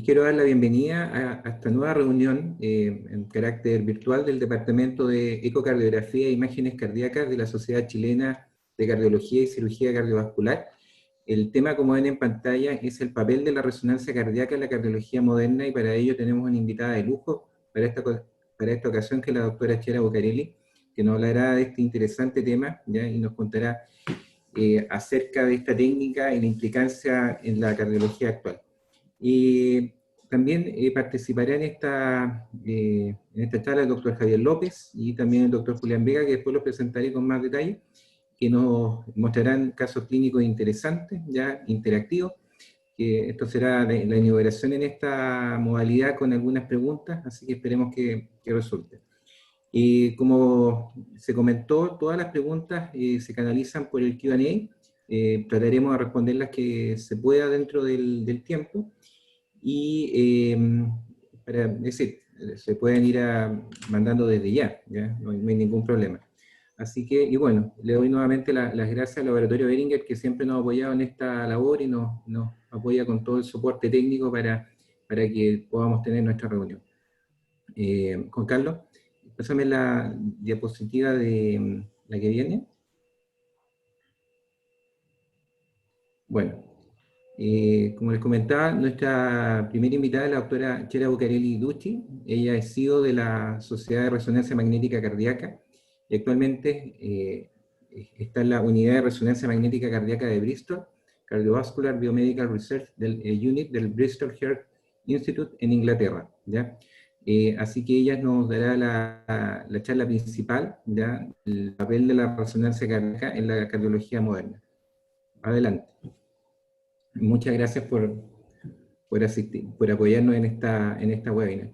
quiero dar la bienvenida a esta nueva reunión en carácter virtual del Departamento de Ecocardiografía e Imágenes Cardíacas de la Sociedad Chilena de Cardiología y Cirugía Cardiovascular. El tema, como ven en pantalla, es el papel de la resonancia cardíaca en la cardiología moderna, y para ello tenemos una invitada de lujo para esta ocasión, que es la doctora Chiara Bucarelli, que nos hablará de este interesante tema, ¿ya? Y nos contará acerca de esta técnica y la implicancia en la cardiología actual. Y también participará en esta charla el doctor Javier López y también el doctor Julián Vega, que después los presentaré con más detalle, que nos mostrarán casos clínicos interesantes, ya interactivos, que esto será la inauguración en esta modalidad con algunas preguntas, así que esperemos que resulte. Y como se comentó, todas las preguntas se canalizan por el Q&A, trataremos de responder las que se pueda dentro del tiempo, y para decir, se pueden ir mandando desde ya, no hay ningún problema. Así que, y bueno, le doy nuevamente las gracias al Laboratorio Beringer, que siempre nos ha apoyado en esta labor y nos apoya con todo el soporte técnico para que podamos tener nuestra reunión. Juan Carlos, pásame la diapositiva de la que viene. Bueno, como les comentaba, nuestra primera invitada es la doctora Chiara Bucarelli Ducci. Ella es CEO de la Sociedad de Resonancia Magnética Cardíaca y actualmente está en la Unidad de Resonancia Magnética Cardíaca de Bristol, Cardiovascular Biomedical Research Unit del Bristol Heart Institute en Inglaterra, ¿ya? Así que ella nos dará la charla principal, ¿ya? El papel de la resonancia cardíaca en la cardiología moderna. Adelante. Muchas gracias por asistir, por apoyarnos en esta webinar.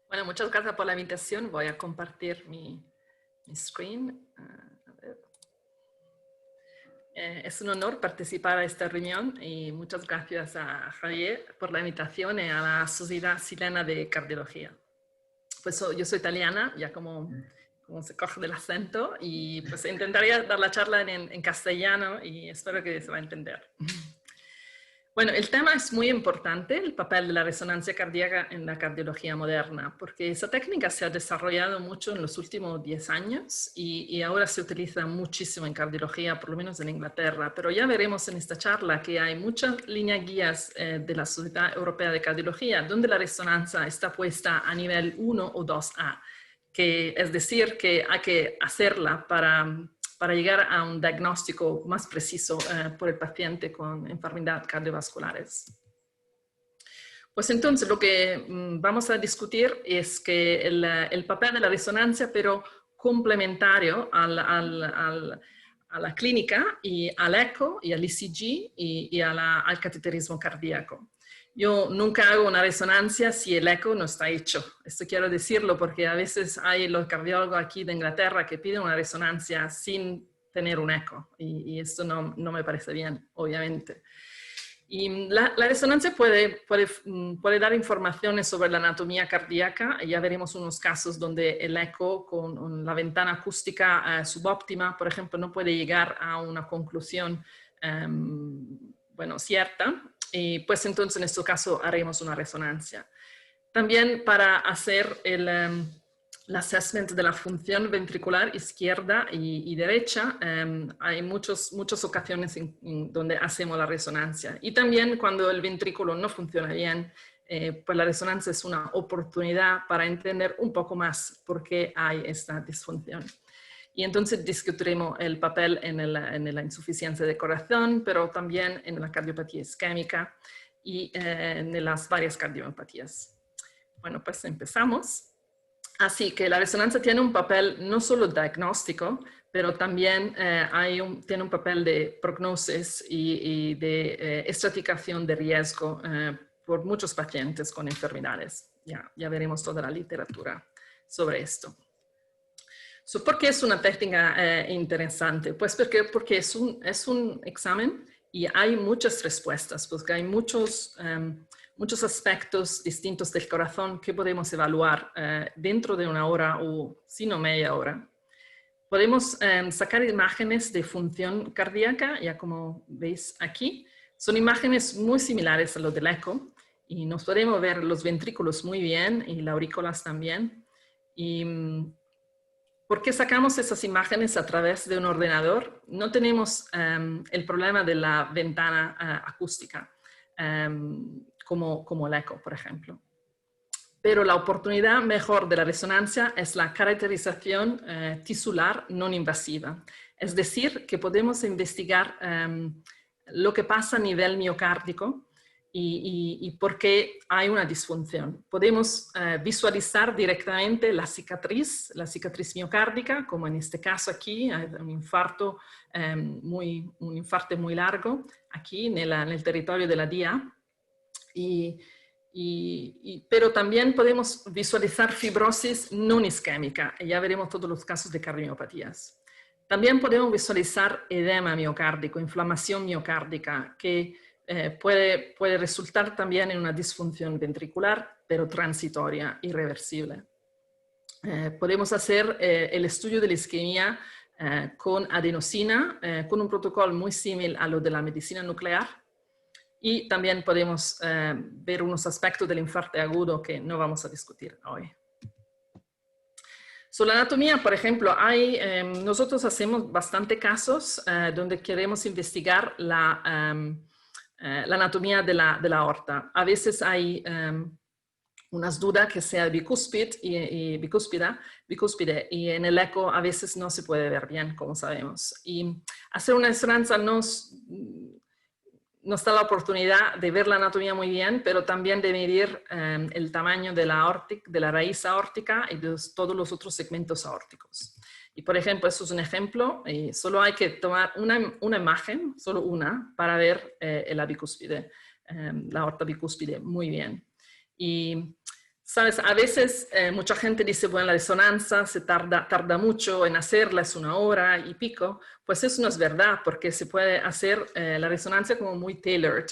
Bueno, muchas gracias por la invitación. Voy a compartir mi screen. A ver. Es un honor participar en esta reunión y muchas gracias a Javier por la invitación y a la Sociedad Chilena de Cardiología. Pues yo soy italiana, ya como se coge del acento, y pues intentaría dar la charla en castellano y espero que se va a entender. Bueno, el tema es muy importante, el papel de la resonancia cardíaca en la cardiología moderna, porque esa técnica se ha desarrollado mucho en los últimos 10 años y ahora se utiliza muchísimo en cardiología, por lo menos en Inglaterra, pero ya veremos en esta charla que hay muchas líneas guías de la Sociedad Europea de Cardiología donde la resonancia está puesta a nivel 1 o 2A, que es decir, que hay que hacerla para llegar a un diagnóstico más preciso por el paciente con enfermedades cardiovasculares. Pues entonces lo que vamos a discutir es que el papel de la resonancia, pero complementario a la clínica y al eco y al ECG y al cateterismo cardíaco. Yo nunca hago una resonancia si el eco no está hecho. Esto quiero decirlo porque a veces hay los cardiólogos aquí de Inglaterra que piden una resonancia sin tener un eco y esto no me parece bien, obviamente. Y la resonancia puede dar informaciones sobre la anatomía cardíaca. Ya veremos unos casos donde el eco con la ventana acústica subóptima, por ejemplo, no puede llegar a una conclusión cierta. Y pues entonces en este caso haremos una resonancia. También para hacer el assessment de la función ventricular izquierda y derecha, hay muchas ocasiones donde hacemos la resonancia. Y también cuando el ventrículo no funciona bien, pues la resonancia es una oportunidad para entender un poco más por qué hay esta disfunción. Y entonces discutiremos el papel en la insuficiencia de corazón, pero también en la cardiopatía isquémica y en las varias cardiopatías. Bueno, pues empezamos. Así que la resonancia tiene un papel no solo diagnóstico, pero también tiene un papel de prognosis y de estratificación de riesgo por muchos pacientes con enfermedades. Ya veremos toda la literatura sobre esto. ¿Por qué es una técnica interesante? Pues porque es un examen y hay muchas respuestas, porque hay muchos aspectos distintos del corazón que podemos evaluar dentro de una hora o si no media hora. Podemos sacar imágenes de función cardíaca, ya como veis aquí, Son imágenes muy similares a lo del eco y nos podemos ver los ventrículos muy bien y las aurículas también. Y ¿por qué sacamos esas imágenes a través de un ordenador? No tenemos el problema de la ventana acústica, como el eco, por ejemplo. Pero la oportunidad mejor de la resonancia es la caracterización tisular no invasiva. Es decir, que podemos investigar lo que pasa a nivel miocárdico y por qué hay una disfunción. Podemos visualizar directamente la cicatriz miocárdica, como en este caso aquí, un infarto muy largo, aquí en el territorio de la DIA. Pero también podemos visualizar fibrosis no isquémica, y ya veremos todos los casos de cardiomiopatías. También podemos visualizar edema miocárdico, inflamación miocárdica, que puede resultar también en una disfunción ventricular, pero transitoria, irreversible. Podemos hacer el estudio de la isquemia con adenosina, con un protocolo muy similar a lo de la medicina nuclear. Y también podemos ver unos aspectos del infarto agudo que no vamos a discutir hoy. Sobre la anatomía, por ejemplo, nosotros hacemos bastante casos donde queremos investigar la anatomía de la aorta. A veces hay unas dudas que sea bicúspide y en el eco a veces no se puede ver bien, como sabemos. Y hacer una resonancia nos da la oportunidad de ver la anatomía muy bien, pero también de medir el tamaño de la raíz aórtica y de todos los otros segmentos aórticos. Y por ejemplo, eso es un ejemplo, y solo hay que tomar una imagen, solo una, para ver la bicúspide, la aorta bicúspide muy bien. Y sabes, a veces mucha gente dice, bueno, la resonancia se tarda mucho en hacerla, es 1 hora y pico. Pues eso no es verdad, porque se puede hacer la resonancia como muy tailored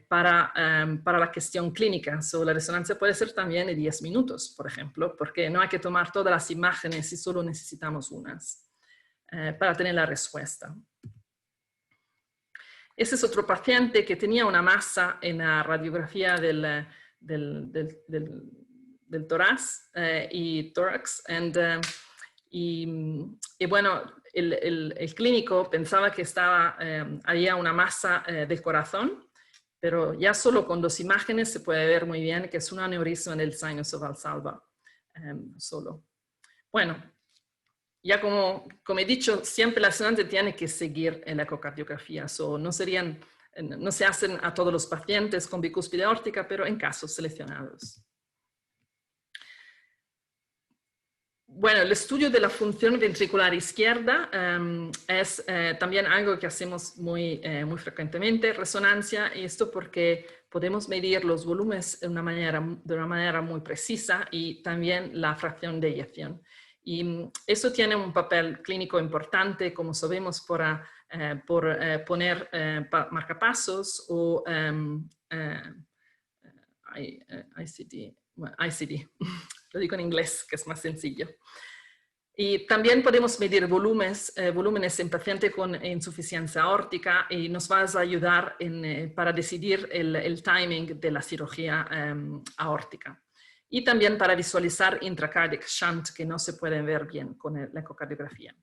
para la cuestión clínica. La resonancia puede ser también de 10 minutos, por ejemplo, porque no hay que tomar todas las imágenes y solo necesitamos unas para tener la respuesta. Ese es otro paciente que tenía una masa en la radiografía del tórax y bueno, el clínico pensaba que había una masa del corazón, pero ya solo con 2 imágenes se puede ver muy bien que es un aneurisma del sinus Valsalva solo. Bueno, ya como he dicho, siempre la resonancia tiene que seguir en la ecocardiografía. No se hacen a todos los pacientes con bicúspide aórtica, pero en casos seleccionados. Bueno, el estudio de la función ventricular izquierda es también algo que hacemos muy frecuentemente, resonancia, y esto porque podemos medir los volúmenes de una manera muy precisa y también la fracción de eyección. Y eso tiene un papel clínico importante, como sabemos, por poner marcapasos o ICD. Lo digo en inglés, que es más sencillo. Y también podemos medir volúmenes en pacientes con insuficiencia aórtica y nos va a ayudar para decidir el timing de la cirugía aórtica. Y también para visualizar intracardiac shunt, que no se pueden ver bien con la ecocardiografía.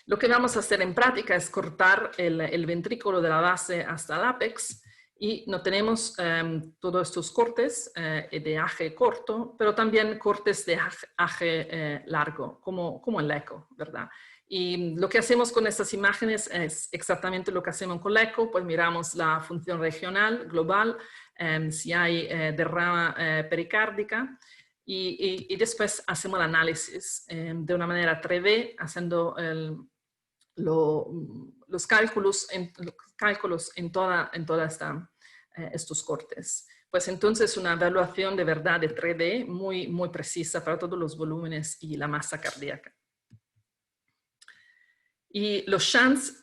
Lo que vamos a hacer en práctica es cortar el ventrículo de la base hasta el ápex y no tenemos todos estos cortes de AG corto, pero también cortes de AG largo, como el eco, ¿verdad? Y lo que hacemos con estas imágenes es exactamente lo que hacemos con el eco, pues miramos la función regional, global, si hay derrama pericárdica y después hacemos el análisis de una manera 3D, haciendo los cálculos en toda estos cortes. Pues entonces una evaluación de verdad de 3D muy precisa para todos los volúmenes y la masa cardíaca. Y los shunts,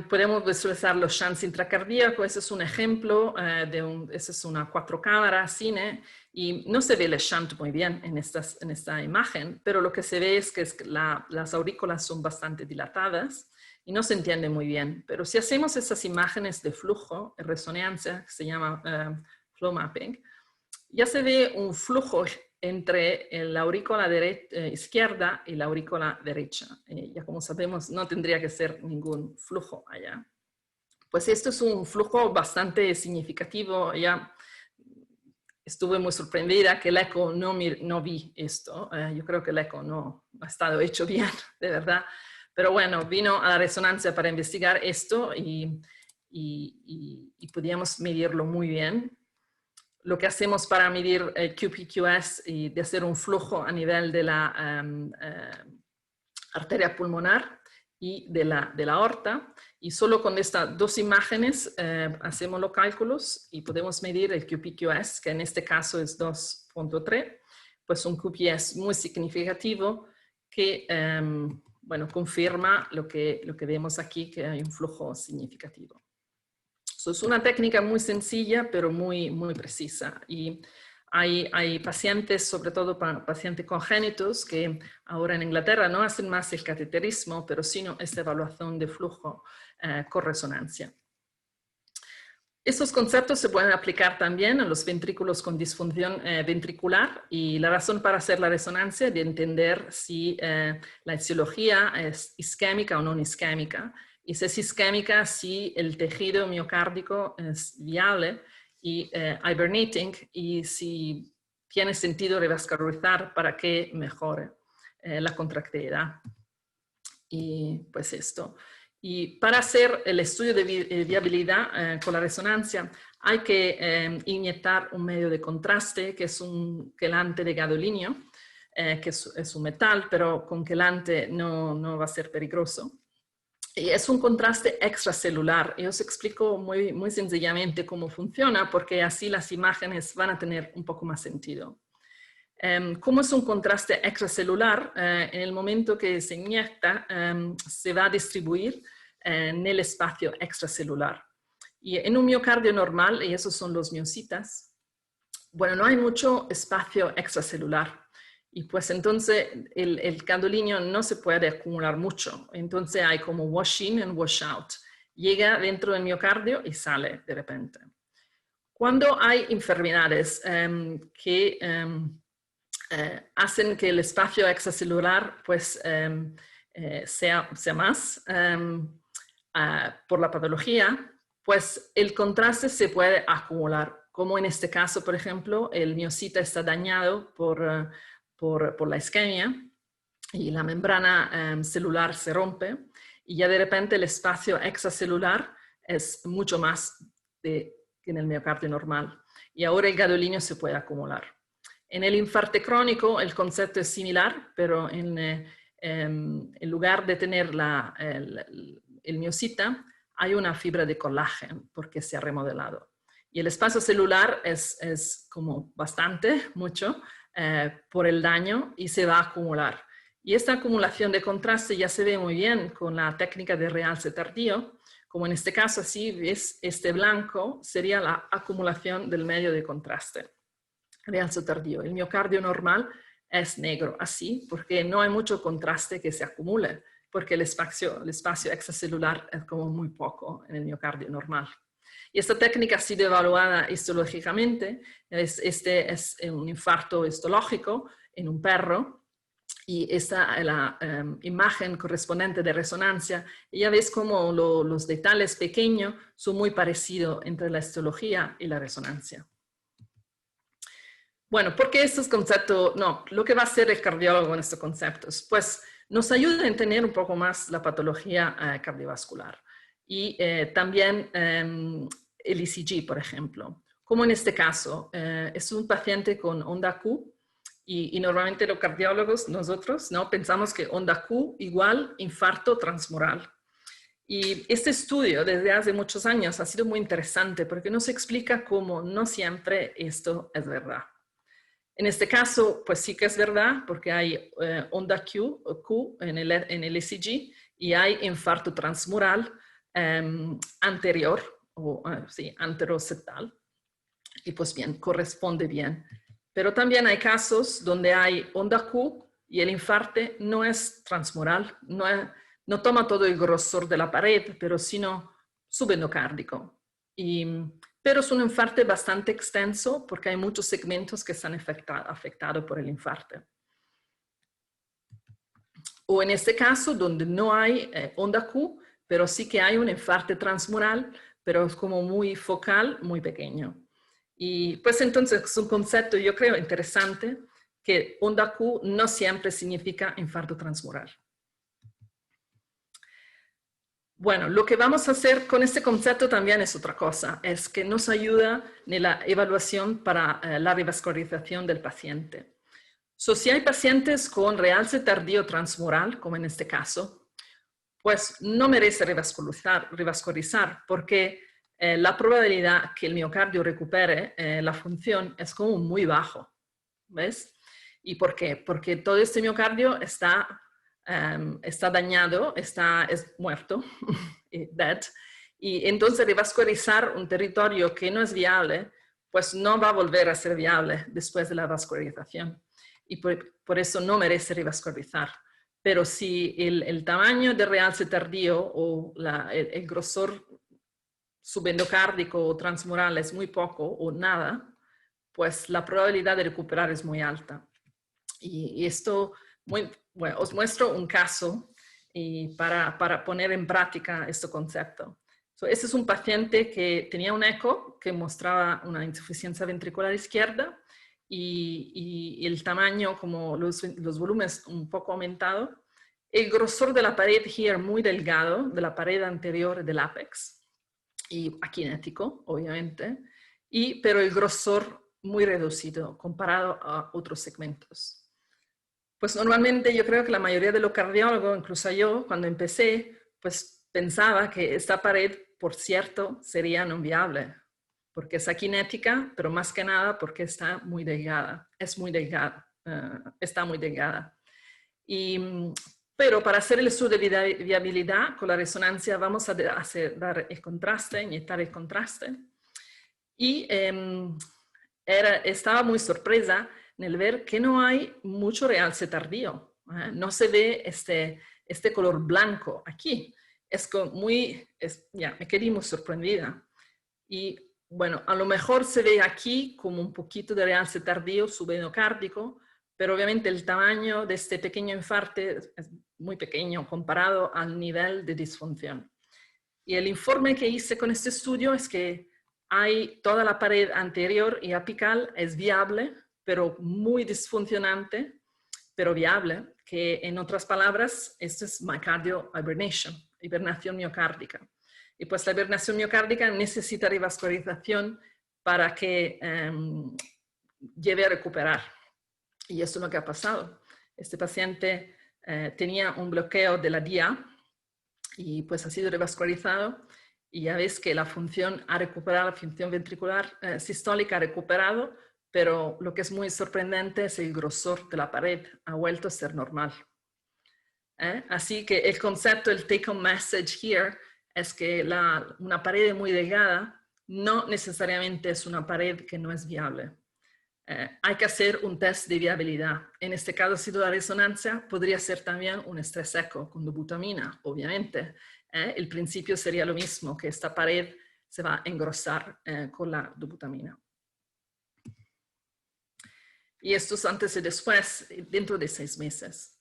podemos visualizar los shunts intracardíacos. Ese es un ejemplo esa es una 4 cámaras cine y no se ve el shunt muy bien en esta imagen, pero lo que se ve es que las aurículas son bastante dilatadas. y no se entiende muy bien. Pero si hacemos esas imágenes de flujo, de resonancia, que se llama flow mapping, ya se ve un flujo entre la aurícula izquierda y la aurícula derecha. Ya como sabemos, no tendría que ser ningún flujo allá. Pues esto es un flujo bastante significativo. Ya estuve muy sorprendida que el eco no vi esto. Yo creo que el eco no ha estado hecho bien, de verdad. Pero bueno, vino a la resonancia para investigar esto y podíamos medirlo muy bien. Lo que hacemos para medir el QPQS y de hacer un flujo a nivel de la arteria pulmonar y de la aorta. Y solo con estas dos imágenes hacemos los cálculos y podemos medir el QPQS, que en este caso es 2.3, pues un QPS muy significativo que, bueno, confirma lo que vemos aquí, que hay un flujo significativo. Es una técnica muy sencilla, pero muy precisa. Y hay pacientes, sobre todo pacientes congénitos, que ahora en Inglaterra no hacen más el cateterismo, pero sino esta evaluación de flujo con resonancia. Estos conceptos se pueden aplicar también a los ventrículos con disfunción ventricular, y la razón para hacer la resonancia es de entender si la etiología es isquémica o no isquémica. Y si es isquémica, si el tejido miocárdico es viable y hibernating, y si tiene sentido revascularizar para que mejore la contractilidad. Y pues esto. Y para hacer el estudio de viabilidad con la resonancia hay que inyectar un medio de contraste, que es un quelante de gadolinio, que es un metal, pero con quelante no va a ser peligroso. Y es un contraste extracelular. Y os explico muy sencillamente cómo funciona, porque así las imágenes van a tener un poco más sentido. Como es un contraste extracelular, en el momento que se inyecta, se va a distribuir en el espacio extracelular. Y en un miocardio normal, y esos son los miocitas, bueno, no hay mucho espacio extracelular. Y pues entonces el gadolinio no se puede acumular mucho. Entonces hay como wash in and wash out. Llega dentro del miocardio y sale de repente. Cuando hay enfermedades que hacen que el espacio extracelular pues, sea más por la patología, pues el contraste se puede acumular. Como en este caso, por ejemplo, el miocita está dañado por la isquemia y la membrana celular se rompe, y ya de repente el espacio extracelular es mucho más que en el miocardio normal. Y ahora el gadolinio se puede acumular. En el infarto crónico el concepto es similar, pero en lugar de tener el miocita, hay una fibra de colágeno porque se ha remodelado. Y el espacio celular es como mucho, por el daño, y se va a acumular. Y esta acumulación de contraste ya se ve muy bien con la técnica de realce tardío, como en este caso, así ves, este blanco sería la acumulación del medio de contraste. Realce tardío. El miocardio normal es negro, así, porque no hay mucho contraste que se acumule, porque el espacio extracelular es como muy poco en el miocardio normal. Y esta técnica ha sido evaluada histológicamente. Este es un infarto histológico en un perro, y esta es la imagen correspondiente de resonancia. Y ya ves cómo los detalles pequeños son muy parecidos entre la histología y la resonancia. Bueno, ¿por qué estos conceptos? No, lo que va a hacer el cardiólogo en estos conceptos, pues nos ayuda a entender un poco más la patología cardiovascular. Y también el ECG, por ejemplo. Como en este caso, es un paciente con onda Q, y normalmente los cardiólogos, nosotros, ¿no? Pensamos que onda Q igual infarto transmural. Y este estudio desde hace muchos años ha sido muy interesante porque nos explica cómo no siempre esto es verdad. En este caso, pues sí que es verdad, porque hay onda Q en el ECG, y hay infarto transmural anterior, o sí, anteroseptal, y pues bien, corresponde bien. Pero también hay casos donde hay onda Q y el infarto no es transmural, no no toma todo el grosor de la pared, pero sino subendocárdico. Pero es un infarto bastante extenso porque hay muchos segmentos que están afectados por el infarto. O en este caso, donde no hay onda Q, pero sí que hay un infarto transmural, pero es como muy focal, muy pequeño. Y pues entonces es un concepto, yo creo, interesante, que onda Q no siempre significa infarto transmural. Bueno, lo que vamos a hacer con este concepto también es otra cosa, es que nos ayuda en la evaluación para la revascularización del paciente. Si hay pacientes con realce tardío transmural, como en este caso, pues no merece revascularizar porque la probabilidad que el miocardio recupere la función es como muy bajo, ¿ves? ¿Y por qué? Porque todo este miocardio está dañado, es muerto, dead, y entonces revascularizar un territorio que no es viable, pues no va a volver a ser viable después de la vascularización. Y por eso no merece revascularizar. Pero si el tamaño del realce tardío o el grosor subendocárdico o transmural es muy poco o nada, pues la probabilidad de recuperar es muy alta. Y esto, bueno, os muestro un caso para poner en práctica este concepto. Este es un paciente que tenía un eco que mostraba una insuficiencia ventricular izquierda y el tamaño, como los volúmenes un poco aumentado. El grosor de la pared here muy delgado, de la pared anterior del ápex, y aquinético, obviamente, pero el grosor muy reducido comparado a otros segmentos. Pues normalmente yo creo que la mayoría de los cardiólogos, incluso yo, cuando empecé, pues pensaba que esta pared, por cierto, sería no viable, porque es aquinética, pero más que nada porque está muy delgada, está muy delgada. Pero para hacer el estudio de viabilidad con la resonancia vamos a dar el contraste, inyectar el contraste. Y estaba muy sorpresa en el ver que no hay mucho realce tardío. No se ve este color blanco aquí. Me quedé muy sorprendida. Y bueno, a lo mejor se ve aquí como un poquito de realce tardío subendocárdico, pero obviamente el tamaño de este pequeño infarto es muy pequeño comparado al nivel de disfunción. Y el informe que hice con este estudio es que toda la pared anterior y apical es viable, pero muy disfuncionante, pero viable, que en otras palabras, esto es myocardial hibernation, hibernación miocárdica. Y pues la hibernación miocárdica necesita revascularización para que lleve a recuperar. Y eso es lo que ha pasado. Este paciente tenía un bloqueo de la DIA y pues ha sido revascularizado y ya ves que la función ha recuperado, la función ventricular sistólica ha recuperado, pero lo que es muy sorprendente es el grosor de la pared, ha vuelto a ser normal. Así que el concepto, el take-home message here, es que una pared muy delgada no necesariamente es una pared que no es viable. Hay que hacer un test de viabilidad. En este caso, si la resonancia podría ser también un estrés eco con dobutamina, obviamente. El principio sería lo mismo, que esta pared se va a engrosar con la dobutamina. Y esto es antes y después, dentro de 6 meses.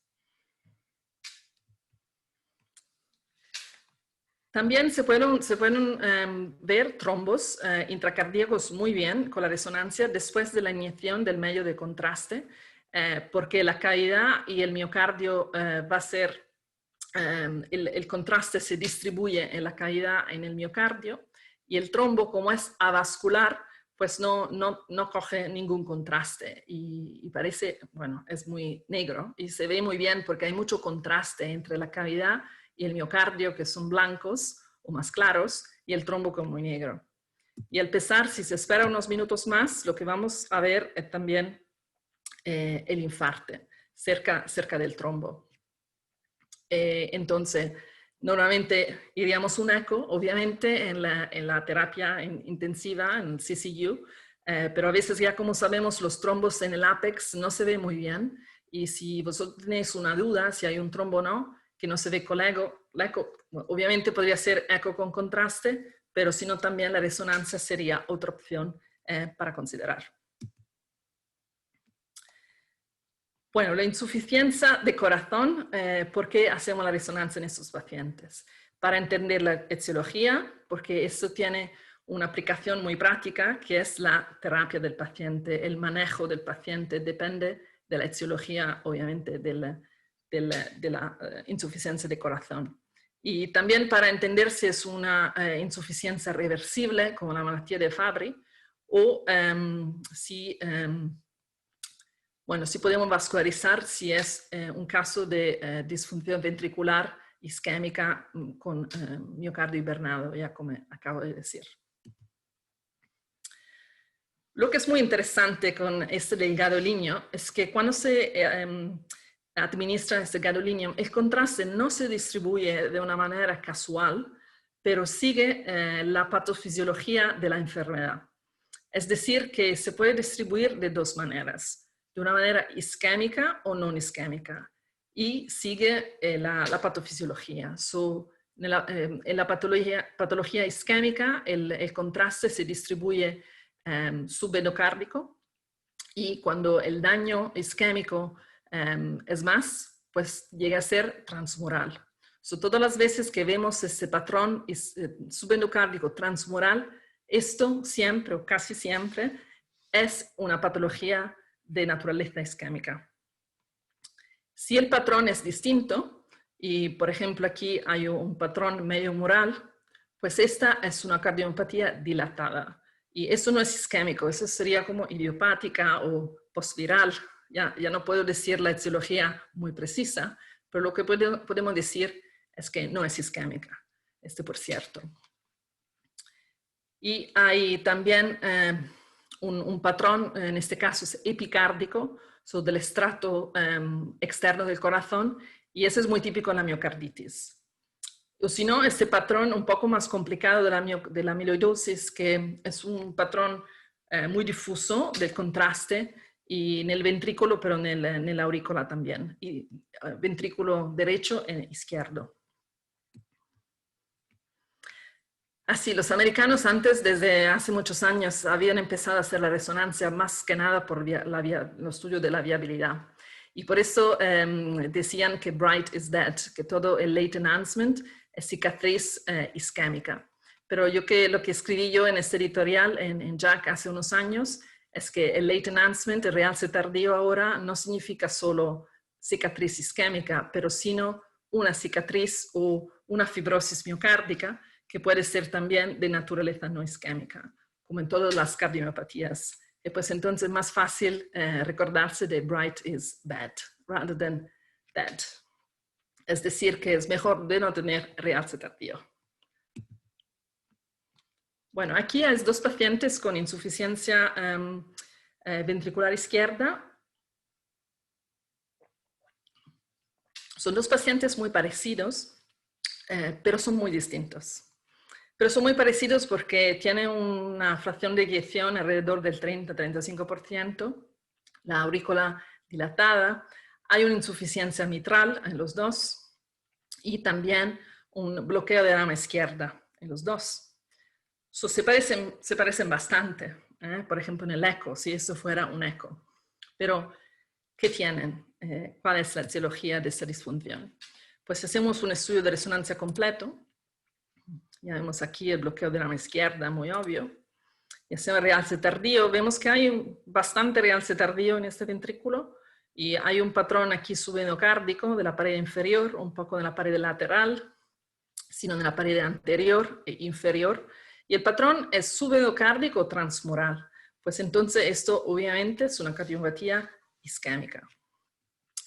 También se pueden ver trombos intracardíacos muy bien con la resonancia después de la inyección del medio de contraste, porque la cavidad y el miocardio va a ser, el contraste se distribuye en la cavidad en el miocardio y el trombo, como es avascular, pues no coge ningún contraste y parece, bueno, es muy negro y se ve muy bien porque hay mucho contraste entre la cavidad y el miocardio, que son blancos o más claros, y el trombo como muy negro. Y al pesar, si se espera unos minutos más, lo que vamos a ver es también el infarto cerca del trombo. Entonces, normalmente iríamos un eco, obviamente, en la terapia intensiva, en CCU, pero a veces ya como sabemos, los trombos en el ápex no se ve muy bien, y si vosotros tenéis una duda si hay un trombo o no, que no se ve con la eco, obviamente podría ser eco con contraste, pero si no también la resonancia sería otra opción para considerar. Bueno, la insuficiencia de corazón, ¿por qué hacemos la resonancia en estos pacientes? Para entender la etiología, porque esto tiene una aplicación muy práctica, que es la terapia del paciente, el manejo del paciente, depende de la etiología, obviamente, de la insuficiencia de corazón. Y también para entender si es una insuficiencia reversible, como la malattia de Fabry, o si podemos vascularizar si es un caso de disfunción ventricular isquémica con miocardio hibernado, ya como acabo de decir. Lo que es muy interesante con este del gadolinium es que cuando se administra este gadolinium, el contraste no se distribuye de una manera casual, pero sigue la patofisiología de la enfermedad. Es decir, que se puede distribuir de dos maneras, de una manera isquémica o no isquémica, y sigue la patofisiología. En la patología isquémica, el contraste se distribuye subendocárdico, y cuando el daño isquémico es más, pues llega a ser transmural. Todas las veces que vemos este patrón subendocárdico transmural, esto siempre o casi siempre es una patología de naturaleza isquémica. Si el patrón es distinto, y por ejemplo aquí hay un patrón medio mural, pues esta es una cardiopatía dilatada. Y eso no es isquémico, eso sería como idiopática o postviral. Ya no puedo decir la etiología muy precisa, pero lo que podemos decir es que no es isquémica, por cierto. Y hay también un patrón, en este caso es epicárdico, del estrato externo del corazón, y ese es muy típico en la miocarditis. O si no, este patrón un poco más complicado de la amiloidosis, que es un patrón muy difuso del contraste, y en el ventrículo, pero en la aurícula también, y ventrículo derecho e izquierdo. Así, los americanos antes, desde hace muchos años, habían empezado a hacer la resonancia más que nada por el estudio de la viabilidad. Y por eso decían que bright is dead, que todo el late enhancement es cicatriz isquémica. Pero lo que escribí yo en este editorial en JACC hace unos años es que el late enhancement, el realce tardío ahora, no significa solo cicatriz isquémica, pero sino una cicatriz o una fibrosis miocárdica, que puede ser también de naturaleza no isquémica, como en todas las cardiomiopatías. Y pues entonces es más fácil recordarse de bright is bad, rather than dead. Es decir, que es mejor de no tener realce tardío. Bueno, aquí hay dos pacientes con insuficiencia ventricular izquierda. Son dos pacientes muy parecidos, pero son muy distintos. Pero son muy parecidos porque tienen una fracción de eyección alrededor del 30-35%, la aurícula dilatada, hay una insuficiencia mitral en los dos y también un bloqueo de rama izquierda en los dos. Se parecen bastante, por ejemplo en el eco, si eso fuera un eco. Pero, ¿qué tienen? ¿Cuál es la etiología de esta disfunción? Pues hacemos un estudio de resonancia completo. Ya vemos aquí el bloqueo de la rama izquierda, muy obvio. Y hacemos realce tardío. Vemos que hay bastante realce tardío en este ventrículo. Y hay un patrón aquí subendocárdico de la pared inferior, un poco de la pared lateral, sino de la pared anterior e inferior. Y el patrón es subendocárdico transmural. Pues entonces esto obviamente es una cardiopatía isquémica.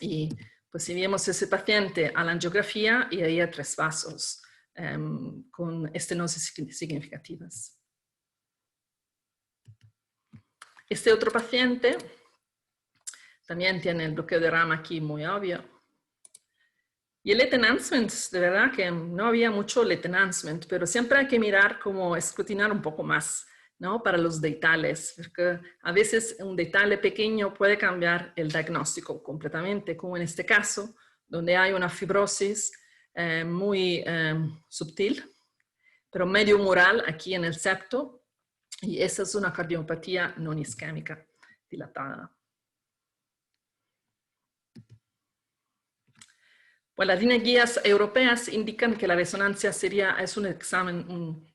Y pues si vemos ese paciente a la angiografía, y ahí hay 3 vasos. Con estenosis significativas. Este otro paciente también tiene el bloqueo de rama aquí muy obvio. Y el late enhancement, de verdad que no había mucho late enhancement, pero siempre hay que mirar como escrutinar un poco más, ¿no? Para los deitales, porque a veces un deitale pequeño puede cambiar el diagnóstico completamente, como en este caso, donde hay una fibrosis muy sutil, pero medio mural aquí en el septo, y esa es una cardiopatía no isquémica dilatada. Pues las líneas guías europeas indican que la resonancia es un examen,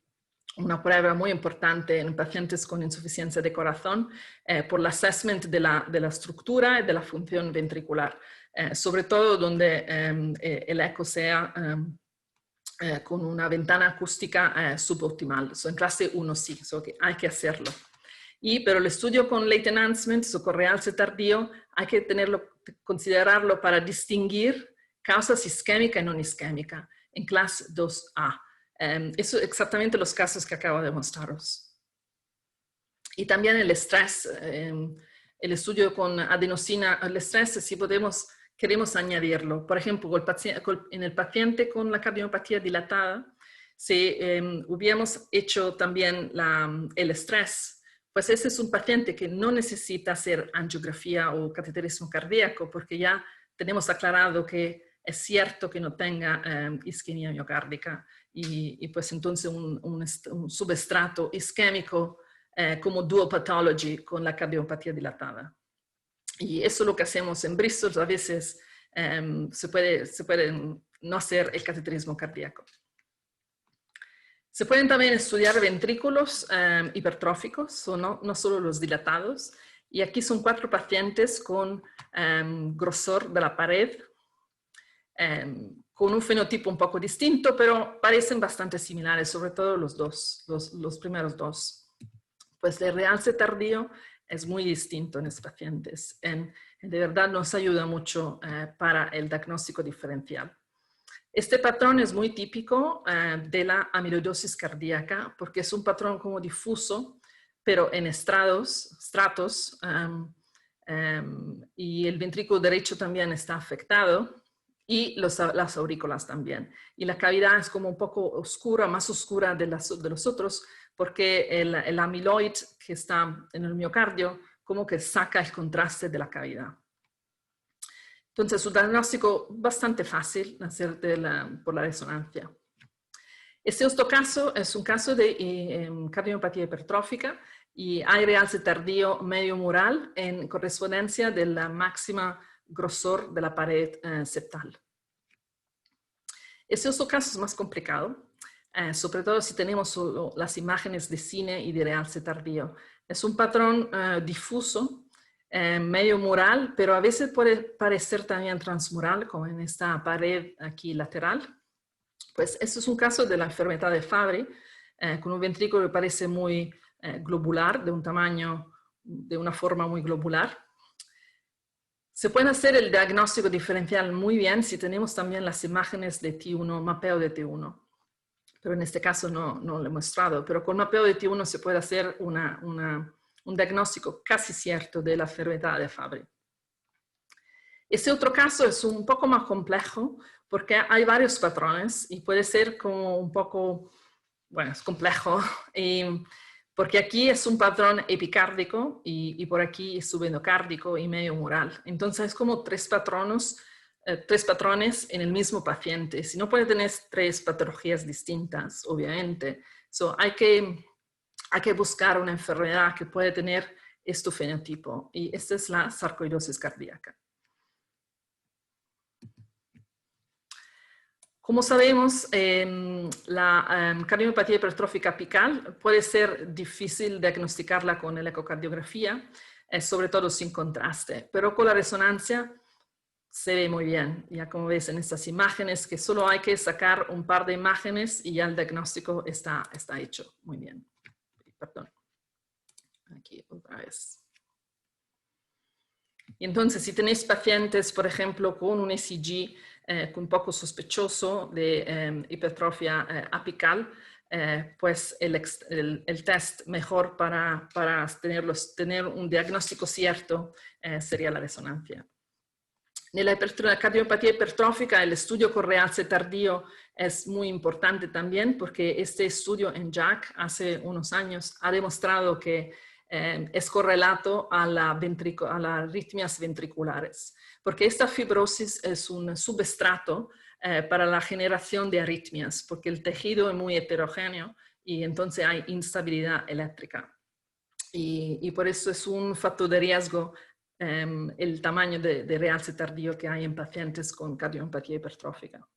una prueba muy importante en pacientes con insuficiencia de corazón por el assessment de la estructura y de la función ventricular, sobre todo donde el eco sea con una ventana acústica suboptimal. En clase 1 sí, que hay que hacerlo. Pero el estudio con late enhancement o con realce tardío hay que considerarlo para distinguir causas isquémica y no isquémica en clase 2A. Eso exactamente los casos que acabo de mostraros. Y también el estrés, el estudio con adenosina, el estrés, si queremos añadirlo. Por ejemplo, en el paciente con la cardiopatía dilatada, si hubiéramos hecho también el estrés, pues ese es un paciente que no necesita hacer angiografía o cateterismo cardíaco, porque ya tenemos aclarado que es cierto que no tenga isquemia miocárdica y pues entonces un subestrato isquémico como dual pathology con la cardiopatía dilatada. Y eso es lo que hacemos en Bristol. A veces se puede no hacer el cateterismo cardíaco. Se pueden también estudiar ventrículos hipertróficos, no solo los dilatados. Y aquí son 4 pacientes con grosor de la pared, con un fenotipo un poco distinto, pero parecen bastante similares, sobre todo los primeros 2. Pues el realce tardío es muy distinto en estos pacientes. De verdad nos ayuda mucho para el diagnóstico diferencial. Este patrón es muy típico de la amiloidosis cardíaca porque es un patrón como difuso, pero en estratos, y el ventrículo derecho también está afectado y las aurículas también. Y la cavidad es como un poco oscura, más oscura de los otros, porque el amiloid que está en el miocardio como que saca el contraste de la cavidad. Entonces, un diagnóstico bastante fácil hacer por la resonancia. Este otro caso es un caso de cardiopatía hipertrófica y hay realce tardío medio mural en correspondencia de la máxima grosor de la pared septal. Este otro caso es más complicado, sobre todo si tenemos solo las imágenes de cine y de realce tardío. Es un patrón difuso, medio mural, pero a veces puede parecer también transmural, como en esta pared aquí lateral. Pues este es un caso de la enfermedad de Fabry, con un ventrículo que parece muy globular, de un tamaño, de una forma muy globular. Se puede hacer el diagnóstico diferencial muy bien si tenemos también las imágenes de T1, mapeo de T1. Pero en este caso no lo he mostrado. Pero con mapeo de T1 se puede hacer un diagnóstico casi cierto de la enfermedad de Fabry. Este otro caso es un poco más complejo porque hay varios patrones y puede ser como un poco, bueno, es complejo. Porque aquí es un patrón epicárdico y por aquí es subendocárdico y medio mural. Entonces es como tres patrones en el mismo paciente. Si no puede tener 3 patologías distintas, obviamente. Hay que buscar una enfermedad que puede tener este fenotipo. Y esta es la sarcoidosis cardíaca. Como sabemos, la cardiopatía hipertrófica apical puede ser difícil diagnosticarla con la ecocardiografía, sobre todo sin contraste, pero con la resonancia se ve muy bien. Ya como ves en estas imágenes, que solo hay que sacar un par de imágenes y ya el diagnóstico está hecho. Muy bien. Perdón. Aquí otra vez. Y entonces, si tenéis pacientes, por ejemplo, con un ECG un poco sospechoso de hipertrofia apical, pues el test mejor para tener un diagnóstico cierto sería la resonancia. En la cardiopatía hipertrófica, el estudio con realce tardío es muy importante también porque este estudio en JACC hace unos años ha demostrado que es correlato a las arritmias ventriculares, porque esta fibrosis es un subestrato para la generación de arritmias, porque el tejido es muy heterogéneo y entonces hay instabilidad eléctrica. Y por eso es un factor de riesgo el tamaño de realce tardío que hay en pacientes con cardiomiopatía hipertrófica.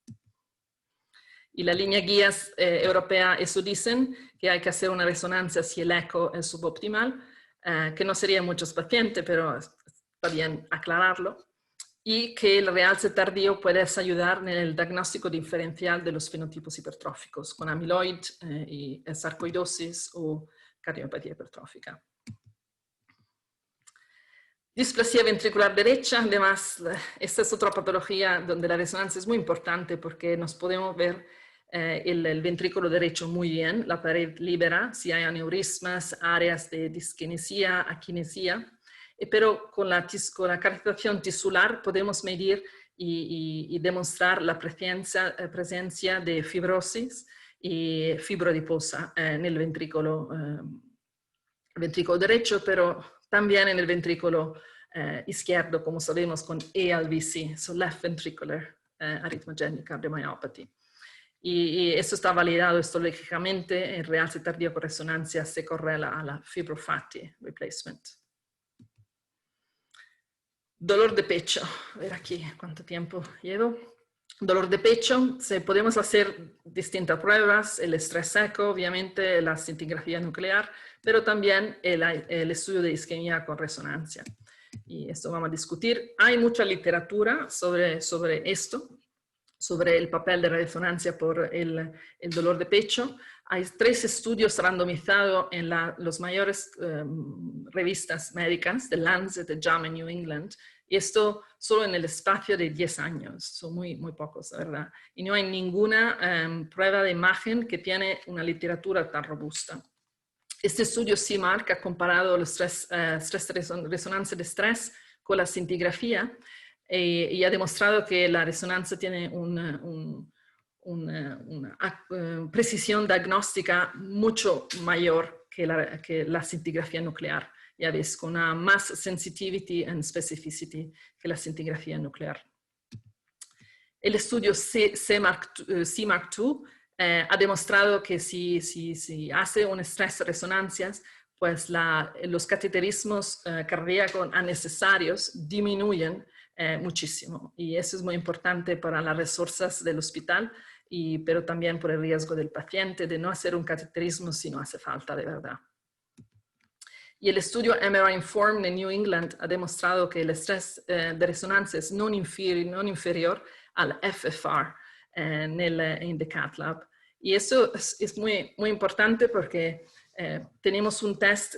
Y la línea guías europea eso dicen, que hay que hacer una resonancia si el eco es suboptimal, que no sería en muchos pacientes, pero está bien aclararlo, y que el realce tardío puede ayudar en el diagnóstico diferencial de los fenotipos hipertróficos, con amiloid y sarcoidosis o cardiomiopatía hipertrófica. Displasia ventricular derecha, además, esta es otra patología donde la resonancia es muy importante porque nos podemos ver el ventrículo derecho muy bien, la pared libera, si hay aneurismas, áreas de disquinesia, aquinesia, pero con la caracterización tisular podemos medir y demostrar la presencia de fibrosis y fibra adiposa en el ventrículo derecho, pero también en el ventrículo izquierdo, como sabemos, con ALVC, so Left Ventricular Arrhythmogenic Cardiomyopathy. Y eso está validado histológicamente, el realce tardío con resonancia se correla a la fibrofatty replacement. Dolor de pecho, a ver aquí cuánto tiempo llevo. Dolor de pecho, podemos hacer distintas pruebas, el estrés seco, obviamente, la scintigrafía nuclear, pero también el estudio de isquemia con resonancia. Y esto vamos a discutir. Hay mucha literatura sobre esto, sobre el papel de la resonancia por el dolor de pecho. Hay 3 estudios randomizados en las mayores revistas médicas, The Lancet, The JAMA en New England, y esto solo en el espacio de 10 años, son muy pocos, ¿verdad? Y no hay ninguna prueba de imagen que tiene una literatura tan robusta. Este estudio CIMARC ha comparado los resonancia de estrés con la scintigrafía y ha demostrado que la resonancia tiene una precisión diagnóstica mucho mayor que la scintigrafía nuclear. Ya ves, con una más sensitivity and specificity que la scintigrafía nuclear. El estudio CIMARC2 ha demostrado que si hace un estrés resonancias, pues los cateterismos cardíacos innecesarios disminuyen muchísimo. Y eso es muy importante para las resources del hospital, pero también por el riesgo del paciente de no hacer un cateterismo si no hace falta de verdad. Y el estudio MRI Inform de New England ha demostrado que el estrés de resonancia es no inferior al FFR en the Cath Lab. Y eso es muy importante porque tenemos un test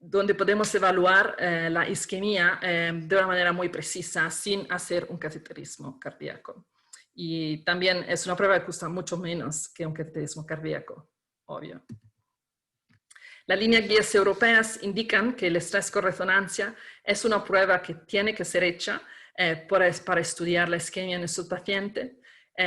donde podemos evaluar la isquemia de una manera muy precisa sin hacer un cateterismo cardíaco. Y también es una prueba que cuesta mucho menos que un cateterismo cardíaco, obvio. Las líneas guías europeas indican que el estrés con resonancia es una prueba que tiene que ser hecha para estudiar la isquemia en estos pacientes,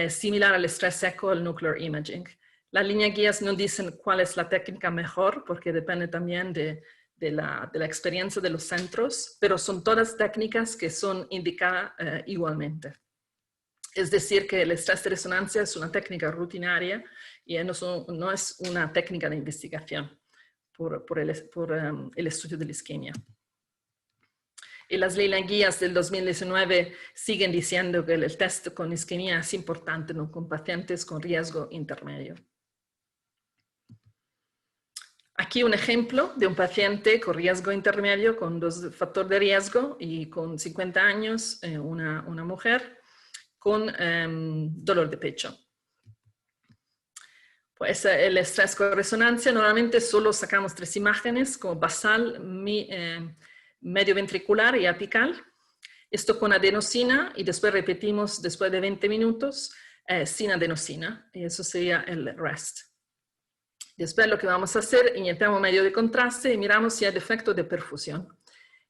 similar al estrés seco o el nuclear imaging. Las líneas guías no dicen cuál es la técnica mejor, porque depende también de la experiencia de los centros, pero son todas técnicas que son indicadas igualmente. Es decir, que el estrés de resonancia es una técnica rutinaria y no es una técnica de investigación por el estudio de la isquemia. Y las líneas guías del 2019 siguen diciendo que el test con isquemia es importante con pacientes con riesgo intermedio. Aquí un ejemplo de un paciente con riesgo intermedio, con 2 factores de riesgo y con 50 años, una mujer con dolor de pecho. Pues el estrés con resonancia, normalmente solo sacamos 3 imágenes, como basal, medio ventricular y apical. Esto con adenosina y después repetimos después de 20 minutos sin adenosina. Y eso sería el REST. Después lo que vamos a hacer, inyectamos medio de contraste y miramos si hay defecto de perfusión.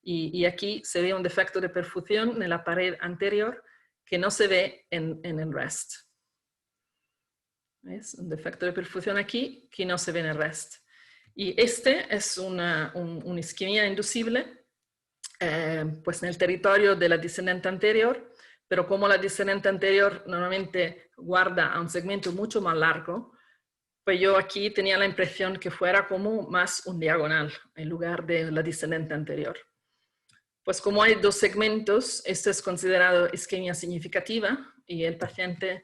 Y aquí se ve un defecto de perfusión en la pared anterior que no se ve en el REST. ¿Ves? Un defecto de perfusión aquí que no se ve en el REST. Y este es una isquemia inducible, pues en el territorio de la descendente anterior, pero como la descendente anterior normalmente guarda a un segmento mucho más largo, pues yo aquí tenía la impresión que fuera como más un diagonal en lugar de la descendente anterior. Pues como hay dos segmentos, esto es considerado isquemia significativa y el paciente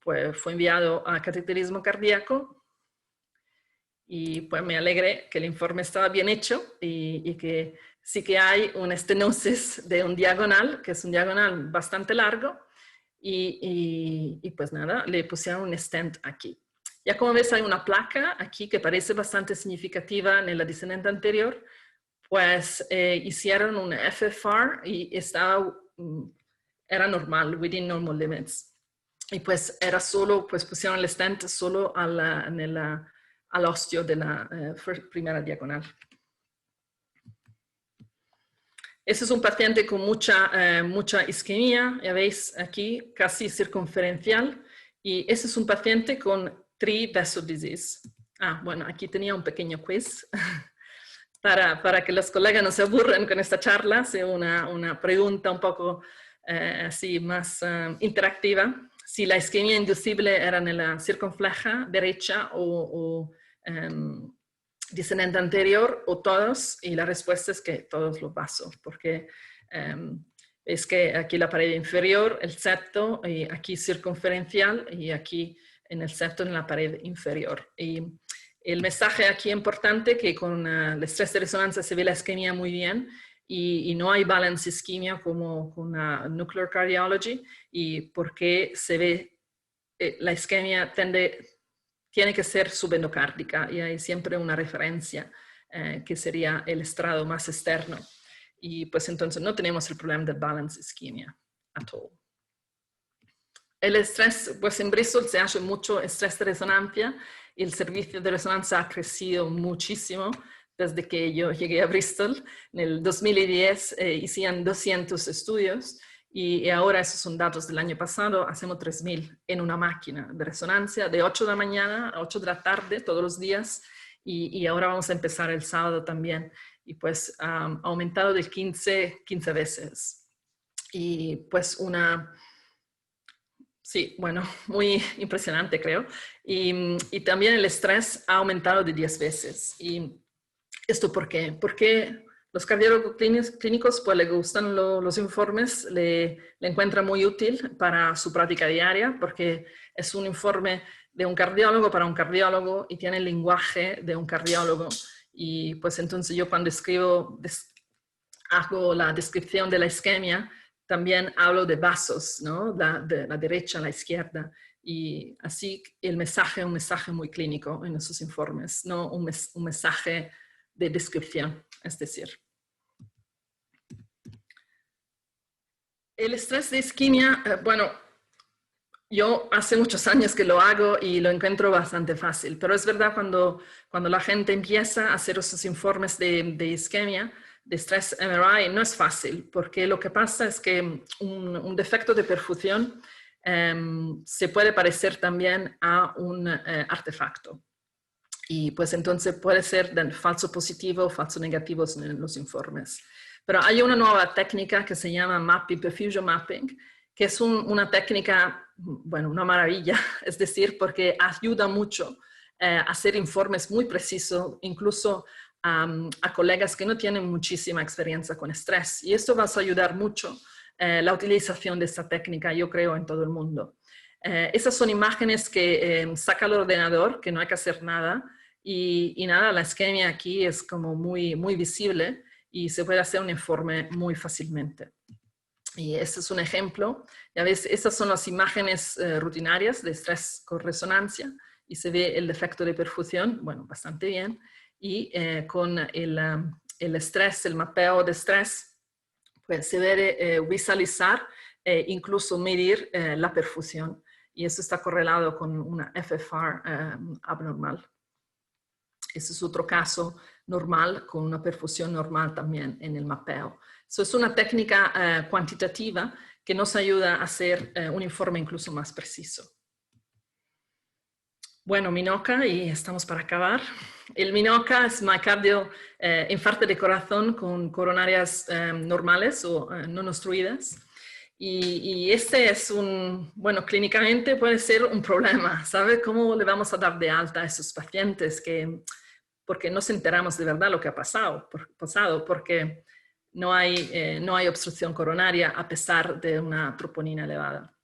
pues fue enviado a cateterismo cardíaco y pues me alegré que el informe estaba bien hecho y que sí que hay una estenosis de un diagonal, que es un diagonal bastante largo y pues nada, le pusieron un stent aquí. Ya como ves hay una placa aquí que parece bastante significativa en la descendente anterior, pues hicieron un FFR y era normal, within normal limits. Y pues era solo, pues pusieron el stent solo al osteo de la primera diagonal. Ese es un paciente con mucha isquemia, ya veis aquí, casi circunferencial. Y ese es un paciente con tri-vessel disease. Bueno, aquí tenía un pequeño quiz para que los colegas no se aburran con esta charla, sea una pregunta un poco así más interactiva. Si la isquemia inducible era en la circunfleja derecha o descendente anterior o todos, y la respuesta es que todos los vasos, porque es que aquí la pared inferior, el septo, y aquí circunferencial, y aquí en el septo en la pared inferior. Y el mensaje aquí importante que con el estrés de resonancia se ve la isquemia muy bien y no hay balance isquemia como con la nuclear cardiology, y porque se ve la isquemia tiene que ser subendocárdica y hay siempre una referencia que sería el estrado más externo. Y pues entonces no tenemos el problema de balance isquemia at all. El estrés, pues en Bristol se hace mucho estrés de resonancia y el servicio de resonancia ha crecido muchísimo desde que yo llegué a Bristol. En el 2010 hicieron 200 estudios y ahora esos son datos del año pasado, hacemos 3000 en una máquina de resonancia de 8 de la mañana a 8 de la tarde todos los días y ahora vamos a empezar el sábado también y pues ha aumentado de 15 veces. Y pues sí, bueno, muy impresionante creo. Y también el estrés ha aumentado de 10 veces. ¿Y esto por qué? Porque los cardiólogos clínicos pues le gustan los informes, le encuentran muy útil para su práctica diaria, porque es un informe de un cardiólogo para un cardiólogo y tiene el lenguaje de un cardiólogo. Y pues entonces yo cuando hago la descripción de la isquemia, también hablo de vasos, ¿no? De la derecha a la izquierda. Y así el mensaje es un mensaje muy clínico en esos informes, no un mensaje de descripción, es decir. El estrés de isquemia, bueno, yo hace muchos años que lo hago y lo encuentro bastante fácil, pero es verdad cuando la gente empieza a hacer esos informes de isquemia, de estrés MRI, no es fácil, porque lo que pasa es que un defecto de perfusión se puede parecer también a un artefacto. Y pues entonces puede ser de falso positivo o falso negativo en los informes. Pero hay una nueva técnica que se llama mapping, perfusion mapping, que es una técnica, bueno, una maravilla, es decir, porque ayuda mucho a hacer informes muy precisos, incluso a colegas que no tienen muchísima experiencia con estrés. Y esto va a ayudar mucho la utilización de esta técnica, yo creo, en todo el mundo. Esas son imágenes que saca el ordenador, que no hay que hacer nada. Y nada, la isquemia aquí es como muy, muy visible y se puede hacer un informe muy fácilmente. Y este es un ejemplo. Ya ves, estas son las imágenes rutinarias de estrés con resonancia y se ve el defecto de perfusión, bueno, bastante bien. Y con el estrés, el mapeo de estrés, pues se debe visualizar e incluso medir la perfusión. Y eso está correlado con una FFR abnormal. Ese es otro caso normal con una perfusión normal también en el mapeo. Eso es una técnica cuantitativa que nos ayuda a hacer un informe incluso más preciso. Bueno, MINOCA, y estamos para acabar. El MINOCA es miocardio, infarto de corazón con coronarias normales o no obstruidas. Y este es bueno, clínicamente puede ser un problema, ¿sabe? ¿Cómo le vamos a dar de alta a esos pacientes porque no nos enteramos de verdad lo que ha pasado porque no hay obstrucción coronaria a pesar de una troponina elevada?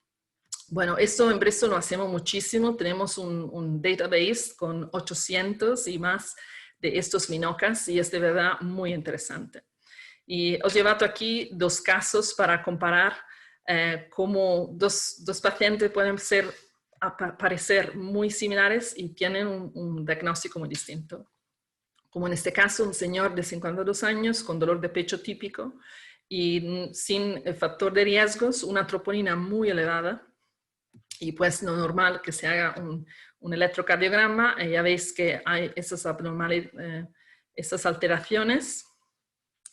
Bueno, esto en Bristol lo hacemos muchísimo. Tenemos un database con 800 y más de estos MINOCAs y es de verdad muy interesante. Y os he llevado aquí dos casos para comparar cómo dos pacientes pueden parecer muy similares y tienen un diagnóstico muy distinto. Como en este caso, un señor de 52 años con dolor de pecho típico y sin factor de riesgos, una troponina muy elevada. Y pues lo normal que se haga un electrocardiograma, ya veis que hay esas esas alteraciones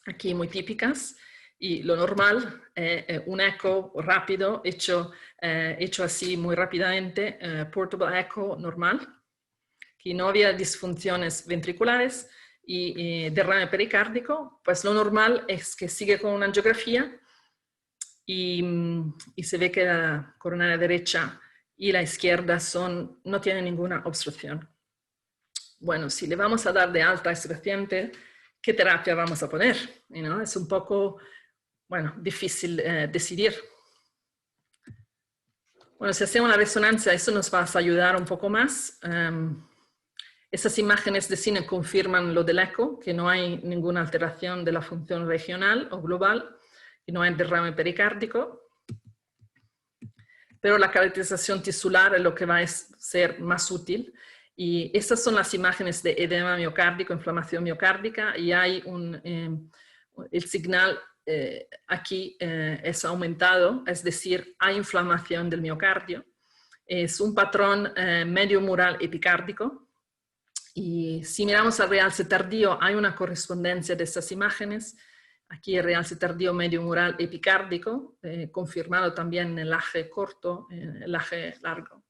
aquí muy típicas, y lo normal es un eco rápido hecho así muy rápidamente, portable echo normal, que no había disfunciones ventriculares y derrame pericárdico. Pues lo normal es que sigue con una angiografía y se ve que la coronaria derecha y la izquierda no tienen ninguna obstrucción. Bueno, si le vamos a dar de alta a este paciente, ¿qué terapia vamos a poner? ¿No? Es un poco, bueno, difícil decidir. Bueno, si hacemos la resonancia, eso nos va a ayudar un poco más. Esas imágenes de cine confirman lo del eco, que no hay ninguna alteración de la función regional o global, y no hay derrame pericárdico. Pero la caracterización tisular es lo que va a ser más útil. Y estas son las imágenes de edema miocárdico, inflamación miocárdica, y hay el signal aquí es aumentado, es decir, hay inflamación del miocardio. Es un patrón medio mural epicárdico. Y si miramos al realce tardío, hay una correspondencia de estas imágenes. Aquí el realce tardío medio mural epicárdico, confirmado también en el AG corto, en el AG largo.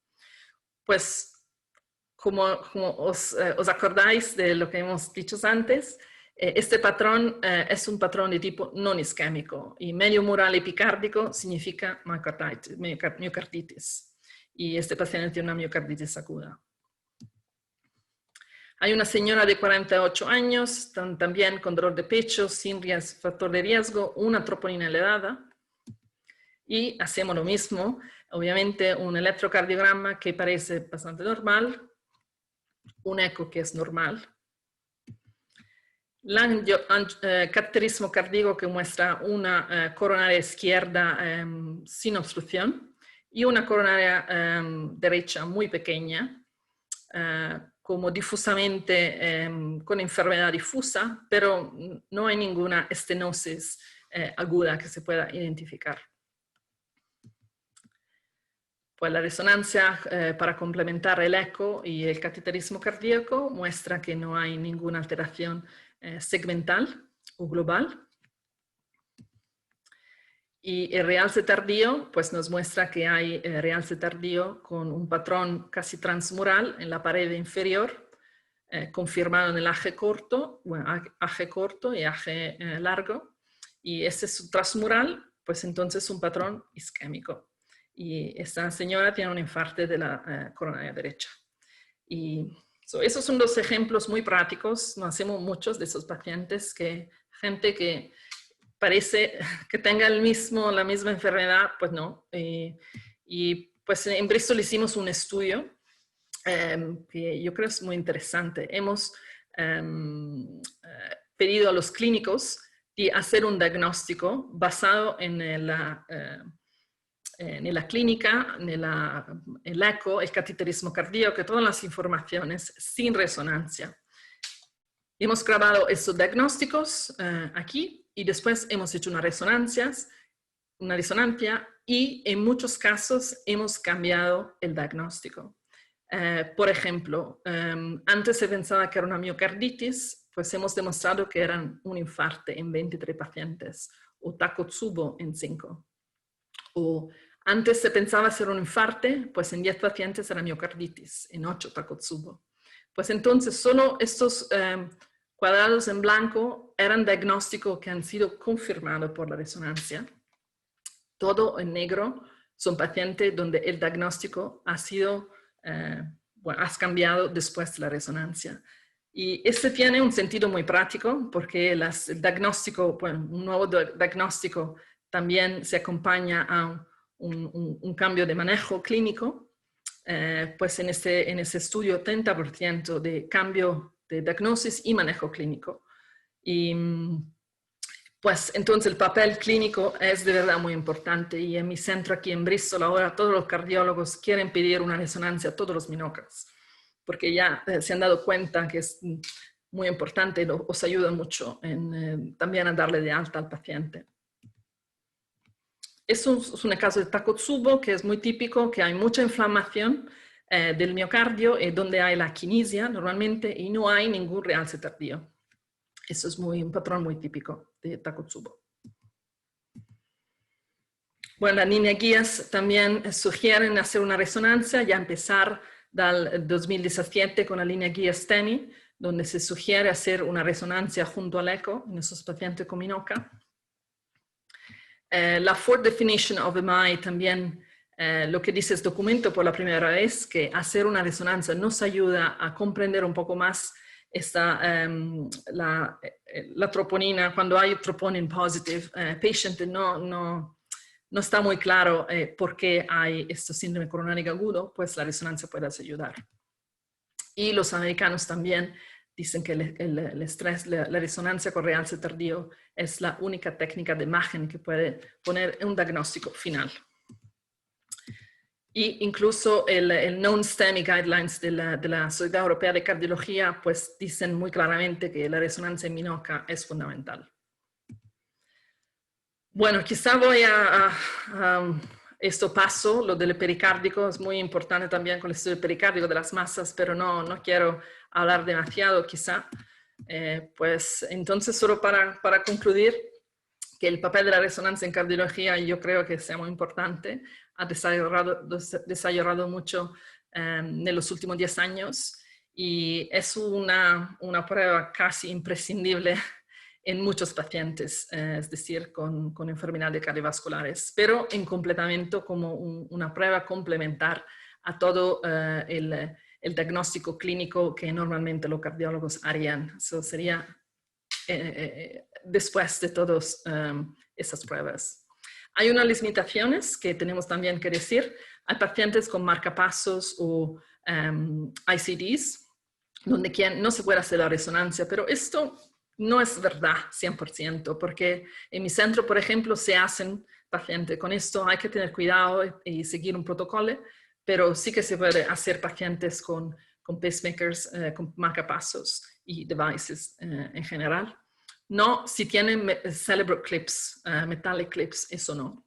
Pues, como os acordáis de lo que hemos dicho antes, este patrón es un patrón de tipo non isquémico, y medio mural epicárdico significa miocarditis. Y este paciente tiene una miocarditis aguda. Hay una señora de 48 años, también con dolor de pecho, sin factor de riesgo, una troponina elevada. Y hacemos lo mismo, obviamente un electrocardiograma que parece bastante normal, un eco que es normal. Cateterismo cardíaco que muestra una coronaria izquierda sin obstrucción y una coronaria derecha muy pequeña, como difusamente, con enfermedad difusa, pero no hay ninguna estenosis aguda que se pueda identificar. Pues la resonancia para complementar el eco y el cateterismo cardíaco muestra que no hay ninguna alteración segmental o global. Y el realce tardío pues nos muestra que hay realce tardío con un patrón casi transmural en la pared inferior, confirmado en el AG corto, bueno, AG corto y AG largo. Y ese es transmural, pues entonces un patrón isquémico. Y esta señora tiene un infarto de la coronaria derecha. Y esos son dos ejemplos muy prácticos. No hacemos muchos de esos pacientes, gente que parece que tenga la misma enfermedad, pues no. Y pues en Bristol hicimos un estudio que yo creo es muy interesante. Hemos pedido a los clínicos de hacer un diagnóstico basado en la clínica, en el eco, el cateterismo cardíaco, todas las informaciones sin resonancia. Hemos grabado estos diagnósticos aquí y después hemos hecho una resonancia y en muchos casos hemos cambiado el diagnóstico. Por ejemplo, antes se pensaba que era una miocarditis, pues hemos demostrado que eran un infarto en 23 pacientes o Takotsubo en 5. O antes se pensaba ser un infarto, pues en 10 pacientes era miocarditis, en 8 Takotsubo. Pues entonces solo estos cuadrados en blanco eran diagnósticos que han sido confirmados por la resonancia. Todo en negro son pacientes donde el diagnóstico ha sido, has cambiado después de la resonancia. Y este tiene un sentido muy práctico porque el diagnóstico, bueno, un nuevo diagnóstico también se acompaña a un cambio de manejo clínico. Pues en ese estudio 30% de cambio de diagnosis y manejo clínico. Y pues entonces el papel clínico es de verdad muy importante y en mi centro aquí en Bristol ahora todos los cardiólogos quieren pedir una resonancia a todos los minocas porque ya se han dado cuenta que es muy importante y os ayuda mucho también a darle de alta al paciente. Es un caso de Takotsubo que es muy típico, que hay mucha inflamación del miocardio donde hay la quinisia normalmente y no hay ningún realce tardío. Eso es un patrón muy típico de Takotsubo. Bueno, las líneas guías también sugieren hacer una resonancia, ya empezar del 2017 con la línea guía STEMI, donde se sugiere hacer una resonancia junto al eco en esos pacientes con MINOCA. La Fourth Definition of MI también lo que dice este documento por la primera vez, que hacer una resonancia nos ayuda a comprender un poco más la troponina. Cuando hay troponin positive patient no está muy claro por qué hay este síndrome coronárico agudo, pues la resonancia puede ayudar. Y los americanos también dicen que el estrés, la resonancia con realce tardío es la única técnica de imagen que puede poner un diagnóstico final. Y incluso el non-STEMI guidelines de la Sociedad Europea de Cardiología pues dicen muy claramente que la resonancia en MINOCA es fundamental. Bueno, quizá voy a esto paso, lo del pericárdico, es muy importante también con el estudio pericárdico de las masas, pero no quiero hablar demasiado quizá. Pues entonces solo para concluir, que el papel de la resonancia en cardiología yo creo que sea muy importante, ha desarrollado mucho en los últimos 10 años y es una prueba casi imprescindible en muchos pacientes, es decir, con enfermedades cardiovasculares, pero en complemento como una prueba complementar a todo el diagnóstico clínico que normalmente los cardiólogos harían. Eso sería después de todas esas pruebas. Hay unas limitaciones que tenemos también que decir. Hay pacientes con marcapasos o ICDs, donde no se puede hacer la resonancia, pero esto no es verdad 100%, porque en mi centro, por ejemplo, se hacen pacientes. Con esto hay que tener cuidado y seguir un protocolo, pero sí que se puede hacer pacientes con pacemakers, con marcapasos y devices en general. No, si tienen cerebral clips, metallic clips, eso no.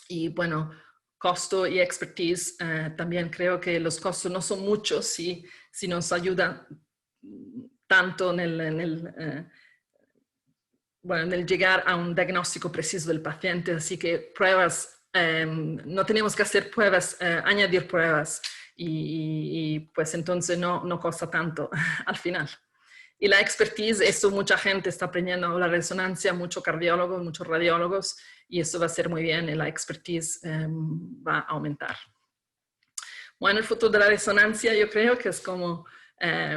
Y bueno, costo y expertise, también creo que los costos no son muchos si nos ayudan tanto en el llegar a un diagnóstico preciso del paciente. Así que pruebas, no tenemos que hacer pruebas, añadir pruebas y pues entonces no cuesta tanto al final. Y la expertise, eso mucha gente está aprendiendo la resonancia, muchos cardiólogos, muchos radiólogos, y eso va a ser muy bien y la expertise va a aumentar. Bueno, el futuro de la resonancia yo creo que es como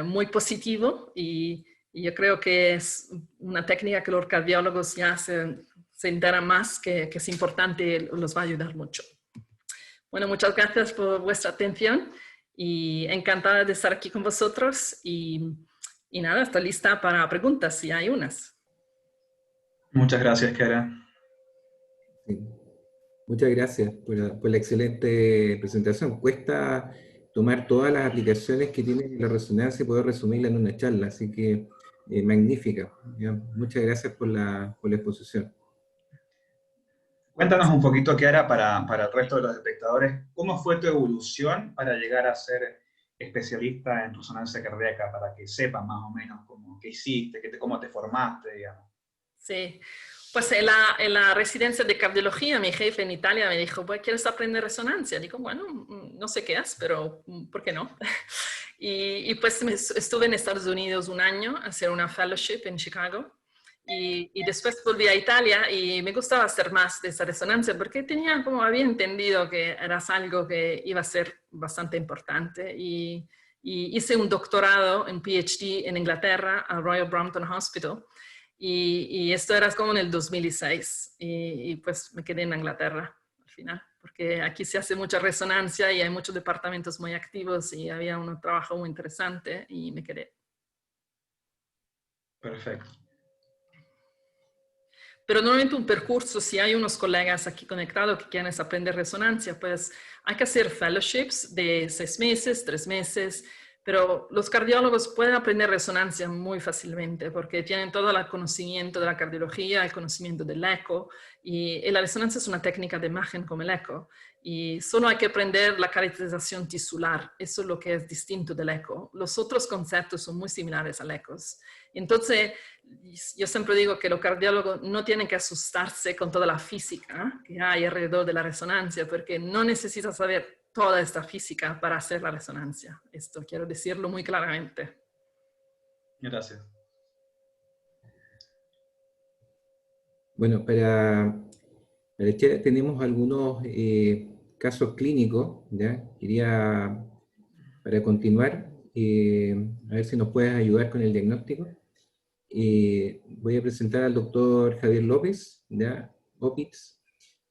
muy positivo y yo creo que es una técnica que los cardiólogos ya se enteran más que es importante y los va a ayudar mucho. Bueno, muchas gracias por vuestra atención y encantada de estar aquí con vosotros y nada, estoy lista para preguntas si hay unas. Muchas gracias, Kara. Sí. Muchas gracias por la excelente presentación. Cuesta tomar todas las aplicaciones que tiene la resonancia y poder resumirla en una charla, así que magnífica. ¿Ya? Muchas gracias por la exposición. Cuéntanos un poquito, Kara, para el resto de los espectadores, ¿cómo fue tu evolución para llegar a ser especialista en resonancia cardíaca, para que sepan más o menos qué hiciste, cómo te formaste, digamos? Sí, pues en la residencia de cardiología, mi jefe en Italia me dijo, pues, ¿quieres aprender resonancia? Digo, bueno, no sé qué es, pero ¿por qué no? Y pues estuve en Estados Unidos un año a hacer una fellowship en Chicago Y después volví a Italia y me gustaba hacer más de esa resonancia porque había entendido que era algo que iba a ser bastante importante. Y hice un doctorado en PhD en Inglaterra, al Royal Brompton Hospital. Y esto era como en el 2006. Y pues me quedé en Inglaterra al final, porque aquí se hace mucha resonancia y hay muchos departamentos muy activos y había un trabajo muy interesante y me quedé. Perfecto. Pero normalmente un percurso, si hay unos colegas aquí conectados que quieren aprender resonancia, pues hay que hacer fellowships de 6 meses, 3 meses, pero los cardiólogos pueden aprender resonancia muy fácilmente porque tienen todo el conocimiento de la cardiología, el conocimiento del eco, y la resonancia es una técnica de imagen como el eco, y solo hay que aprender la caracterización tisular, eso es lo que es distinto del eco. Los otros conceptos son muy similares al eco. Entonces, yo siempre digo que los cardiólogos no tienen que asustarse con toda la física que hay alrededor de la resonancia, porque no necesitas saber toda esta física para hacer la resonancia. Esto quiero decirlo muy claramente. Gracias. Bueno, para Chile tenemos algunos casos clínicos, ¿ya? Quería, para continuar, a ver si nos puedes ayudar con el diagnóstico. Voy a presentar al doctor Javier López, ¿ya? Opitz,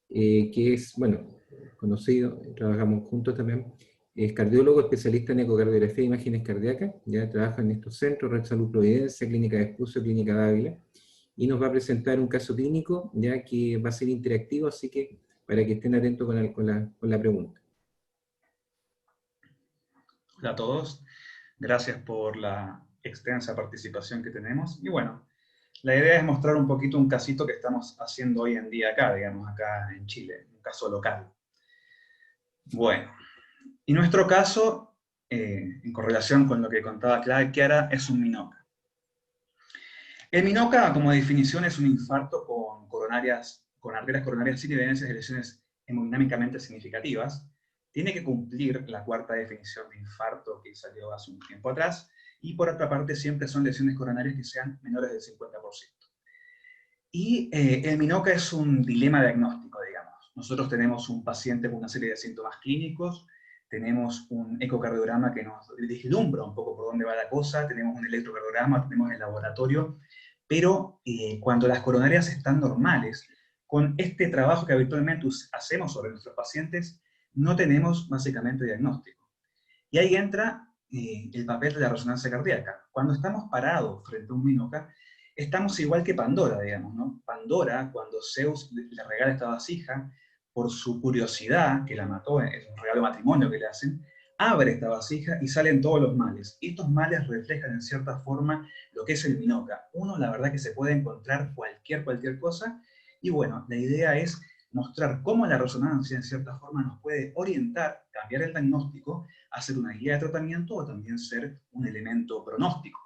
que es, bueno, conocido, trabajamos juntos también, es cardiólogo, especialista en ecocardiografía e imágenes cardíacas, ya trabaja en estos centros, Red Salud Providencia, Clínica de Espucio, Clínica Dávila, y nos va a presentar un caso clínico, ya que va a ser interactivo, así que para que estén atentos con la pregunta. Hola a todos, gracias por la extensa participación que tenemos. Y bueno, la idea es mostrar un poquito un casito que estamos haciendo hoy en día acá, digamos, acá en Chile, un caso local. Bueno, y nuestro caso, en correlación con lo que contaba Kiara, es un MINOCA. El MINOCA, como definición, es un infarto con arterias coronarias sin evidencias de lesiones hemodinámicamente significativas. Tiene que cumplir la cuarta definición de infarto que salió hace un tiempo atrás, y por otra parte siempre son lesiones coronarias que sean menores del 50%. Y el MINOCA es un dilema diagnóstico, digamos. Nosotros tenemos un paciente con una serie de síntomas clínicos, tenemos un ecocardiograma que nos deslumbra un poco por dónde va la cosa, tenemos un electrocardiograma, tenemos el laboratorio, pero cuando las coronarias están normales, con este trabajo que habitualmente hacemos sobre nuestros pacientes, no tenemos básicamente diagnóstico. Y ahí entra el papel de la resonancia cardíaca. Cuando estamos parados frente a un MINOCA, estamos igual que Pandora, digamos, ¿no? Pandora, cuando Zeus le regala esta vasija, por su curiosidad, que la mató, es un regalo de matrimonio que le hacen, abre esta vasija y salen todos los males. Y estos males reflejan en cierta forma lo que es el MINOCA. Uno, la verdad que se puede encontrar cualquier cosa, y bueno, la idea es mostrar cómo la resonancia en cierta forma nos puede orientar, cambiar el diagnóstico, hacer una guía de tratamiento o también ser un elemento pronóstico.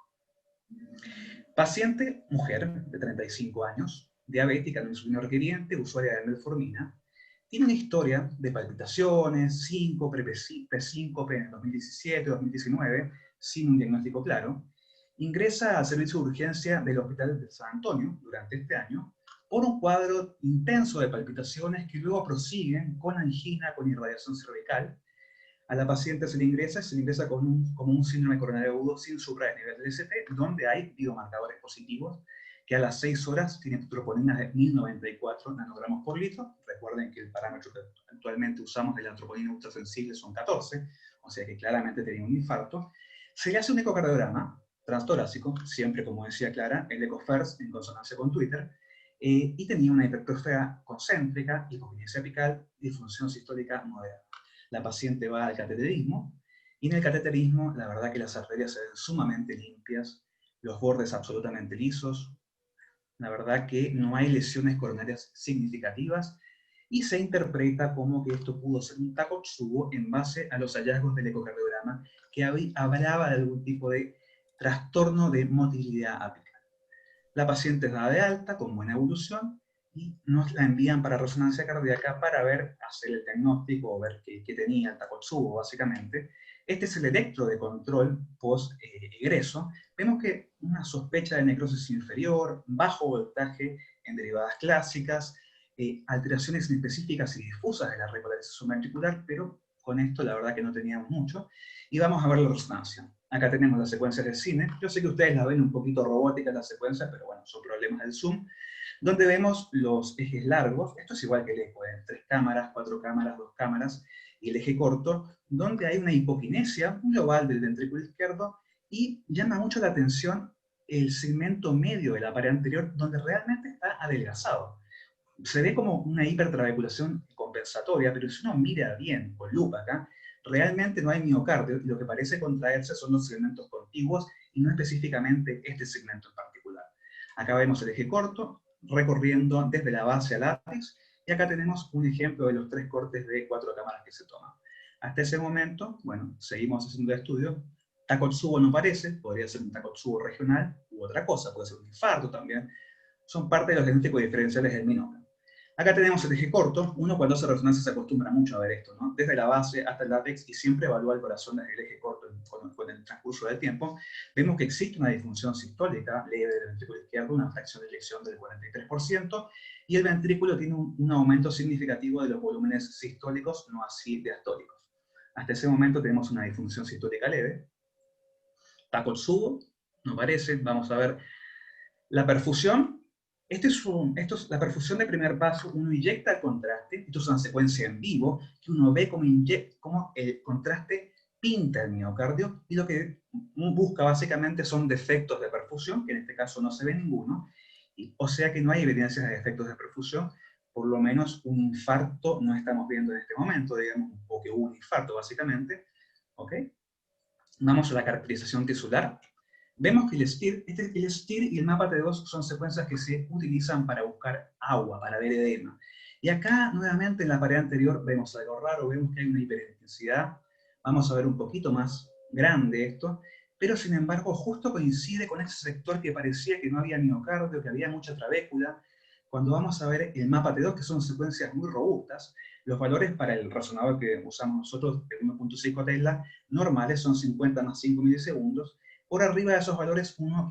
Paciente, mujer de 35 años, diabética, no insulino requeriente, usuaria de metformina, tiene una historia de palpitaciones, síncope, presíncope en el 2017-2019, sin un diagnóstico claro. Ingresa al servicio de urgencia del Hospital de San Antonio durante este año por un cuadro intenso de palpitaciones que luego prosiguen con angina, con irradiación cervical. A la paciente se le ingresa como un síndrome coronario agudo sin supra de nivel de ST, donde hay biomarcadores positivos que a las 6 horas tienen troponinas de 1094 nanogramos por litro. Recuerden que el parámetro que actualmente usamos de la troponina ultrasensible son 14, o sea que claramente tenía un infarto. Se le hace un ecocardiograma transtorácico, siempre como decía Clara, el EcoFirst en consonancia con Twitter, y tenía una hipertrofia concéntrica, hipoquinesia apical, disfunción sistólica moderada. La paciente va al cateterismo, y en el cateterismo la verdad que las arterias se ven sumamente limpias, los bordes absolutamente lisos, la verdad que no hay lesiones coronarias significativas, y se interpreta como que esto pudo ser un Takotsubo en base a los hallazgos del ecocardiograma que hablaba de algún tipo de trastorno de motilidad apical. La paciente es dada de alta con buena evolución y nos la envían para resonancia cardíaca para hacer el diagnóstico o ver qué tenía el Takotsubo básicamente, Este es el electro de control post-egreso. Vemos que una sospecha de necrosis inferior, bajo voltaje en derivadas clásicas, alteraciones específicas y difusas de la repolarización ventricular, pero con esto la verdad que no teníamos mucho. Y vamos a ver la resonancia. Acá tenemos las secuencias del cine. Yo sé que ustedes la ven un poquito robótica las secuencias, pero bueno, son problemas del zoom. Donde vemos los ejes largos, esto es igual que el eco, 3 cámaras, 4 cámaras, 2 cámaras, y el eje corto, donde hay una hipoquinesia global del ventrículo izquierdo, y llama mucho la atención el segmento medio de la pared anterior, donde realmente está adelgazado. Se ve como una hipertrabeculación compensatoria, pero si uno mira bien, con lupa acá, realmente no hay miocardio, y lo que parece contraerse son los segmentos contiguos, y no específicamente este segmento en particular. Acá vemos el eje corto, recorriendo desde la base al ápice, y acá tenemos un ejemplo de los 3 cortes de 4 cámaras que se toman. Hasta ese momento, bueno, seguimos haciendo el estudio. Takotsubo no parece, podría ser un Takotsubo regional u otra cosa, puede ser un infarto también. Son parte de los diagnósticos diferenciales del minoma. Acá tenemos el eje corto. Uno cuando hace resonancia se acostumbra mucho a ver esto, ¿no? Desde la base hasta el látex, y siempre evalúa el corazón desde el eje corto con el transcurso del tiempo. Vemos que existe una disfunción sistólica leve del ventrículo izquierdo, una fracción de eyección del 43%, y el ventrículo tiene un aumento significativo de los volúmenes sistólicos, no así diastólicos. Hasta ese momento tenemos una disfunción sistólica leve. Takotsubo, no parece. Vamos a ver la perfusión. Esto es la perfusión de primer paso. Uno inyecta el contraste. Esto es una secuencia en vivo, que uno ve cómo el contraste pinta el miocardio, y lo que busca básicamente son defectos de perfusión, que en este caso no se ve ninguno, o sea que no hay evidencias de defectos de perfusión. Por lo menos un infarto no estamos viendo en este momento, digamos, o que hubo un infarto básicamente. ¿Ok? Vamos a la caracterización tisular. Vemos que el STIR y el mapa T2 son secuencias que se utilizan para buscar agua, para ver edema. Y acá, nuevamente, en la pared anterior vemos algo raro, vemos que hay una hiperintensidad. Vamos a ver un poquito más grande esto, pero sin embargo justo coincide con ese sector que parecía que no había miocardio, que había mucha trabécula. Cuando vamos a ver el mapa T2, que son secuencias muy robustas, los valores para el resonador que usamos nosotros, de 1.5 Tesla, normales son 50 más 5 milisegundos. Por arriba de esos valores, uno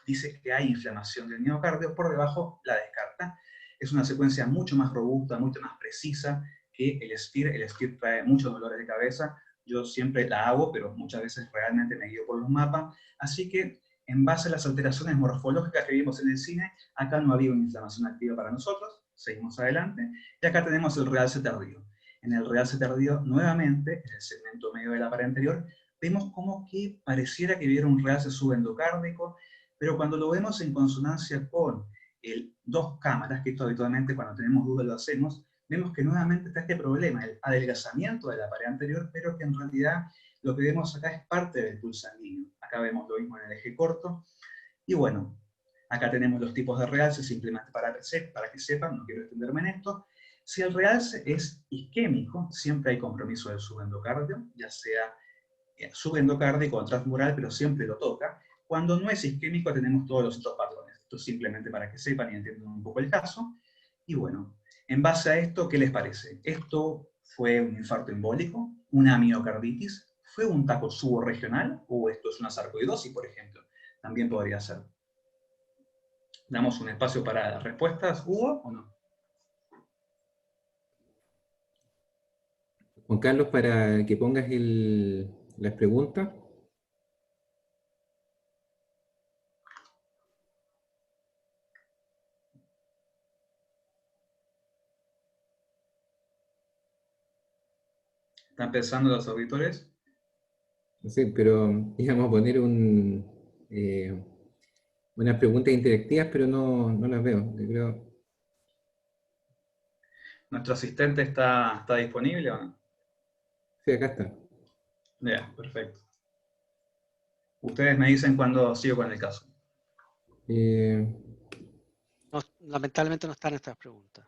dice que hay inflamación del miocardio, por debajo la descarta. Es una secuencia mucho más robusta, mucho más precisa que el STIR. El STIR trae muchos dolores de cabeza. Yo siempre la hago, pero muchas veces realmente me guío por los mapas. Así que, en base a las alteraciones morfológicas que vimos en el cine, acá no había una inflamación activa para nosotros. Seguimos adelante. Y acá tenemos el realce tardío. En el realce tardío, nuevamente, en el segmento medio de la pared anterior, vemos como que pareciera que hubiera un realce subendocárdico, pero cuando lo vemos en consonancia con el 2 cámaras, que esto habitualmente cuando tenemos duda lo hacemos, vemos que nuevamente está este problema, el adelgazamiento de la pared anterior, pero que en realidad lo que vemos acá es parte del pulso sanguíneo. Acá vemos lo mismo en el eje corto. Y bueno, acá tenemos los tipos de realce, simplemente para que sepan, no quiero extenderme en esto. Si el realce es isquémico, siempre hay compromiso del subendocardio, ya sea subendocárdico o transmural, pero siempre lo toca. Cuando no es isquémico tenemos todos los otros patrones. Esto simplemente para que sepan y entiendan un poco el caso. Y bueno, en base a esto, ¿qué les parece? ¿Esto fue un infarto embólico? ¿Una miocarditis? ¿Fue un Takotsubo regional? ¿O esto es una sarcoidosis, por ejemplo? También podría ser. ¿Damos un espacio para las respuestas, Hugo, o no? Juan Carlos, para que pongas las preguntas. ¿Están pensando los auditores? Sí, pero íbamos a poner unas preguntas interactivas, pero no las veo. Yo creo. ¿Nuestro asistente está disponible o no? Sí, acá está. Ya, perfecto. Ustedes me dicen cuándo sigo con el caso. No, lamentablemente no están estas preguntas.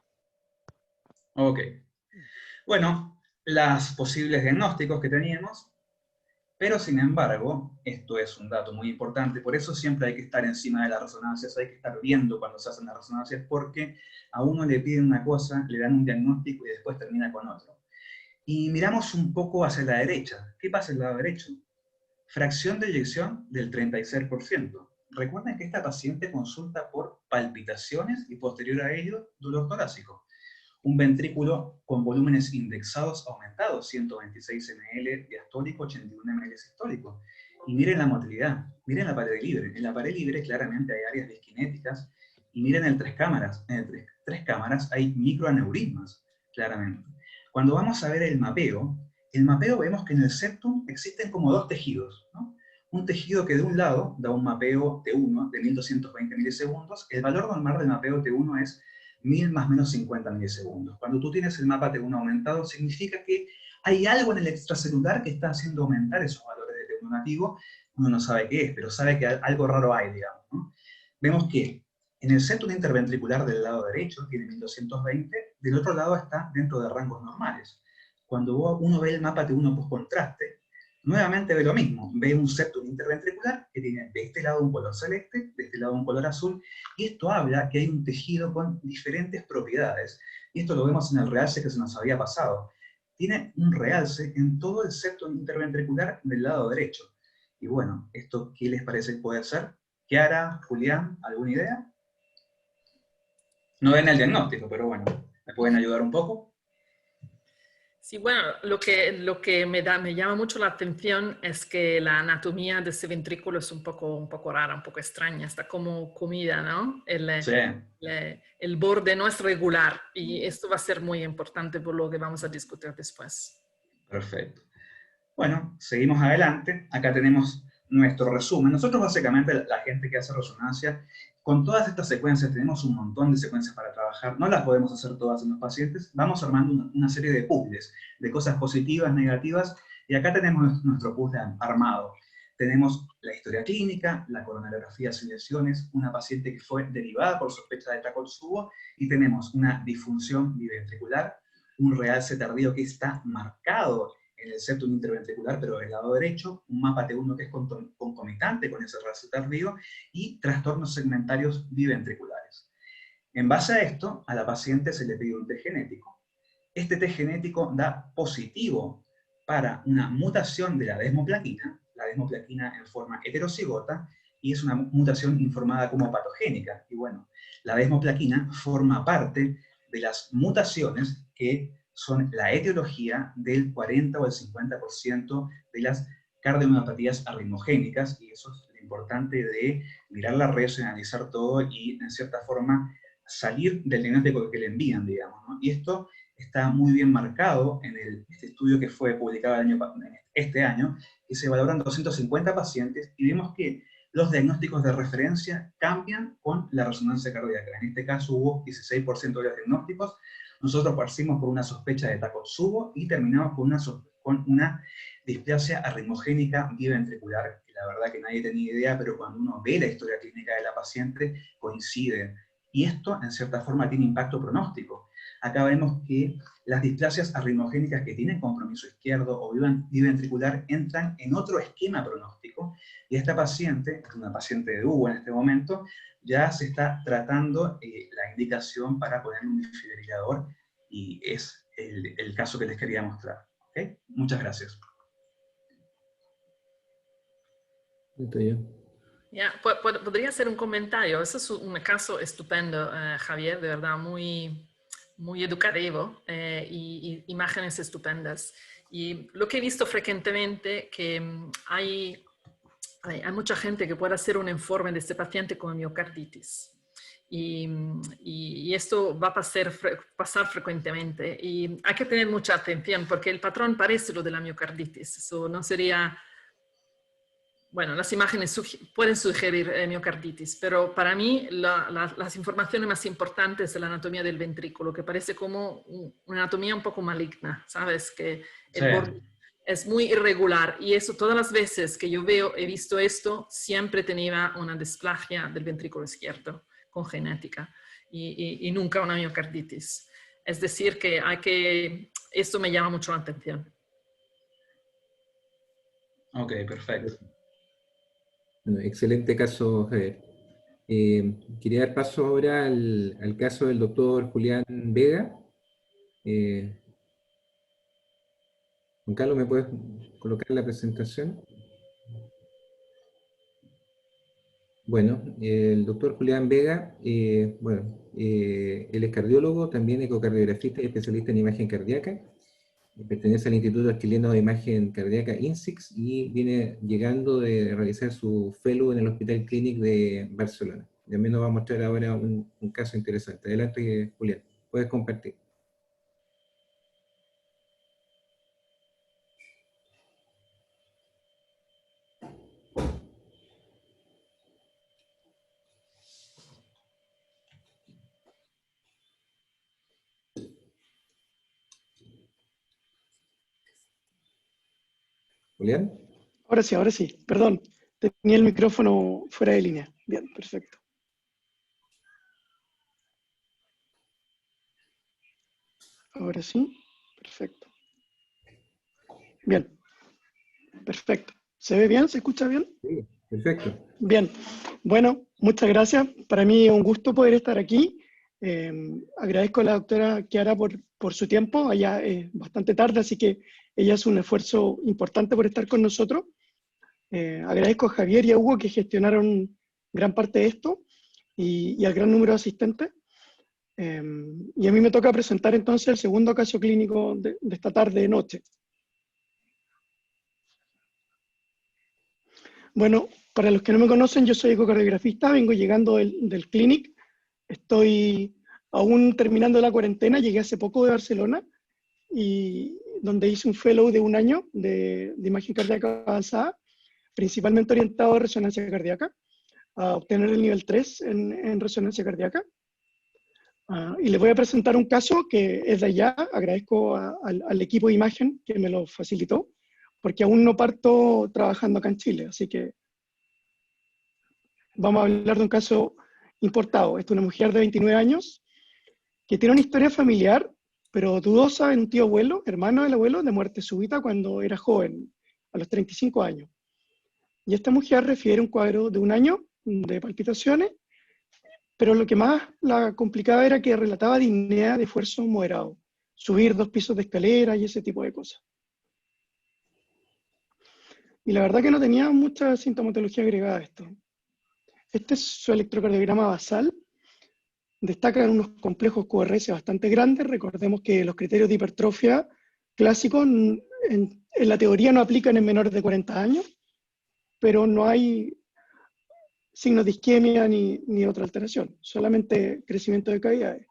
Ok. Bueno, las posibles diagnósticos que teníamos, pero sin embargo, esto es un dato muy importante, por eso siempre hay que estar encima de las resonancias, hay que estar viendo cuando se hacen las resonancias, porque a uno le piden una cosa, le dan un diagnóstico y después termina con otro. y miramos un poco hacia la derecha. ¿Qué pasa en el lado derecho? Fracción de eyección del 36%. Recuerden que esta paciente consulta por palpitaciones y posterior a ello dolor torácico. Un ventrículo con volúmenes indexados aumentados, 126 ml diastólico, 81 ml sistólico. Y miren la motilidad, miren la pared libre. En la pared libre claramente hay áreas disquinéticas, y miren el tres cámaras. En el tres cámaras hay microaneurismas, claramente. Cuando vamos a ver el mapeo vemos que en el septum existen como dos tejidos, ¿no? Un tejido que de un lado da un mapeo T1 de 1220 milisegundos. El valor normal del mapeo T1 es 1000 más menos 50 milisegundos. Cuando tú tienes el mapa T1 aumentado, significa que hay algo en el extracelular que está haciendo aumentar esos valores de T1 nativo. Uno no sabe qué es, pero sabe que algo raro hay, digamos, ¿no? Vemos que en el septum interventricular del lado derecho tiene 1220, del otro lado está dentro de rangos normales. Cuando uno ve el mapa T1 post contraste, nuevamente ve lo mismo, ve un septum interventricular que tiene de este lado un color celeste, de este lado un color azul, y esto habla que hay un tejido con diferentes propiedades. Y esto lo vemos en el realce que se nos había pasado. Tiene un realce en todo el septum interventricular del lado derecho. Y bueno, ¿esto qué les parece que puede ser? Kiara, Julián, ¿alguna idea? No ven el diagnóstico, pero bueno, ¿me pueden ayudar un poco? Sí, bueno, lo que me llama mucho la atención es que la anatomía de ese ventrículo es un poco rara, un poco extraña, está como comida, ¿no? Sí. El borde no es regular y esto va a ser muy importante por lo que vamos a discutir después. Perfecto. Bueno, seguimos adelante. Acá tenemos nuestro resumen. Nosotros básicamente, la gente que hace resonancia, con todas estas secuencias, tenemos un montón de secuencias para trabajar, no las podemos hacer todas en los pacientes, vamos armando una serie de puzzles, de cosas positivas, negativas, y acá tenemos nuestro puzzle armado. Tenemos la historia clínica, la coronariografía sin lesiones, una paciente que fue derivada por sospecha de Takotsubo, y tenemos una disfunción biventricular, un realce tardío que está marcado en el septum interventricular, pero del lado derecho, un mapa T1 que es concomitante con ese realce tardío, y trastornos segmentarios biventriculares. En base a esto, a la paciente se le pide un test genético. Este test genético da positivo para una mutación de la desmoplaquina en forma heterocigota, y es una mutación informada como patogénica. Y bueno, la desmoplaquina forma parte de las mutaciones que son la etiología del 40 o el 50% de las cardiomiopatías arritmogénicas, y eso es lo importante de mirar la red, analizar todo y, en cierta forma, salir del diagnóstico que le envían, digamos, ¿no? Y esto está muy bien marcado en este estudio que fue publicado este año, que se valoran 250 pacientes, y vemos que los diagnósticos de referencia cambian con la resonancia cardíaca. En este caso hubo 16% de los diagnósticos. Nosotros partimos por una sospecha de Takotsubo y terminamos con una displasia arritmogénica biventricular, que la verdad que nadie tenía idea, pero cuando uno ve la historia clínica de la paciente, coincide. Y esto, en cierta forma, tiene impacto pronóstico. Acá vemos que las displasias arritmogénicas que tienen compromiso izquierdo o biventricular entran en otro esquema pronóstico, y esta paciente, una paciente de Hugo en este momento, ya se está tratando la indicación para poner un desfibrilador, y es el caso que les quería mostrar. ¿Okay? Muchas gracias. Ya, podría hacer un comentario. Ese es un caso estupendo, Javier, de verdad, muy, muy educativo y imágenes estupendas. Y lo que he visto frecuentemente que hay mucha gente que puede hacer un informe de este paciente con miocarditis. Y esto va a pasar frecuentemente. Y hay que tener mucha atención porque el patrón parece lo de la miocarditis. Eso no sería... Bueno, las imágenes pueden sugerir miocarditis, pero para mí las informaciones más importantes es la anatomía del ventrículo, que parece como una anatomía un poco maligna, ¿sabes? Que el borde es muy irregular, y eso todas las veces que yo he visto esto, siempre tenía una displasia del ventrículo izquierdo con genética y nunca una miocarditis. Es decir, que esto me llama mucho la atención. Ok, perfecto. Bueno, excelente caso, Javier. Quería dar paso ahora al caso del doctor Julián Vega. Juan Carlos, ¿me puedes colocar la presentación? Bueno, el doctor Julián Vega, él es cardiólogo, también ecocardiografista y especialista en imagen cardíaca. Pertenece al Instituto Chileno de Imagen Cardíaca, INSIX, y viene llegando de realizar su fellow en el Hospital Clínic de Barcelona. También nos va a mostrar ahora un caso interesante. Adelante, Julián, puedes compartir. Julián. Ahora sí, perdón. Tenía el micrófono fuera de línea. Bien, perfecto. Ahora sí, perfecto. Bien, perfecto. ¿Se ve bien? ¿Se escucha bien? Sí, perfecto. Bien, bueno, muchas gracias. Para mí es un gusto poder estar aquí. Agradezco a la doctora Chiara por su tiempo. Allá es bastante tarde, así que ella hace un esfuerzo importante por estar con nosotros. Agradezco a Javier y a Hugo que gestionaron gran parte de esto y al gran número de asistentes. Y a mí me toca presentar entonces el segundo caso clínico de esta tarde-noche. Bueno, para los que no me conocen, yo soy ecocardiografista, vengo llegando del Clinic, estoy aún terminando la cuarentena, llegué hace poco de Barcelona, y donde hice un fellow de 1 año de imagen cardíaca avanzada, principalmente orientado a resonancia cardíaca, a obtener el nivel 3 en resonancia cardíaca. Y les voy a presentar un caso que es de allá, agradezco al equipo de imagen que me lo facilitó, porque aún no parto trabajando acá en Chile, así que vamos a hablar de un caso importado. Esta es una mujer de 29 años que tiene una historia familiar, pero dudosa, en un tío abuelo, hermano del abuelo, de muerte súbita cuando era joven, a los 35 años. Y esta mujer refiere un cuadro de 1 año de palpitaciones, pero lo que más la complicaba era que relataba disnea de esfuerzo moderado, subir 2 pisos de escalera y ese tipo de cosas. Y la verdad que no tenía mucha sintomatología agregada a esto. Este es su electrocardiograma basal. Destacan unos complejos QRS bastante grandes. Recordemos que los criterios de hipertrofia clásicos en la teoría no aplican en menores de 40 años, pero no hay signos de isquemia ni otra alteración, solamente crecimiento de cavidades.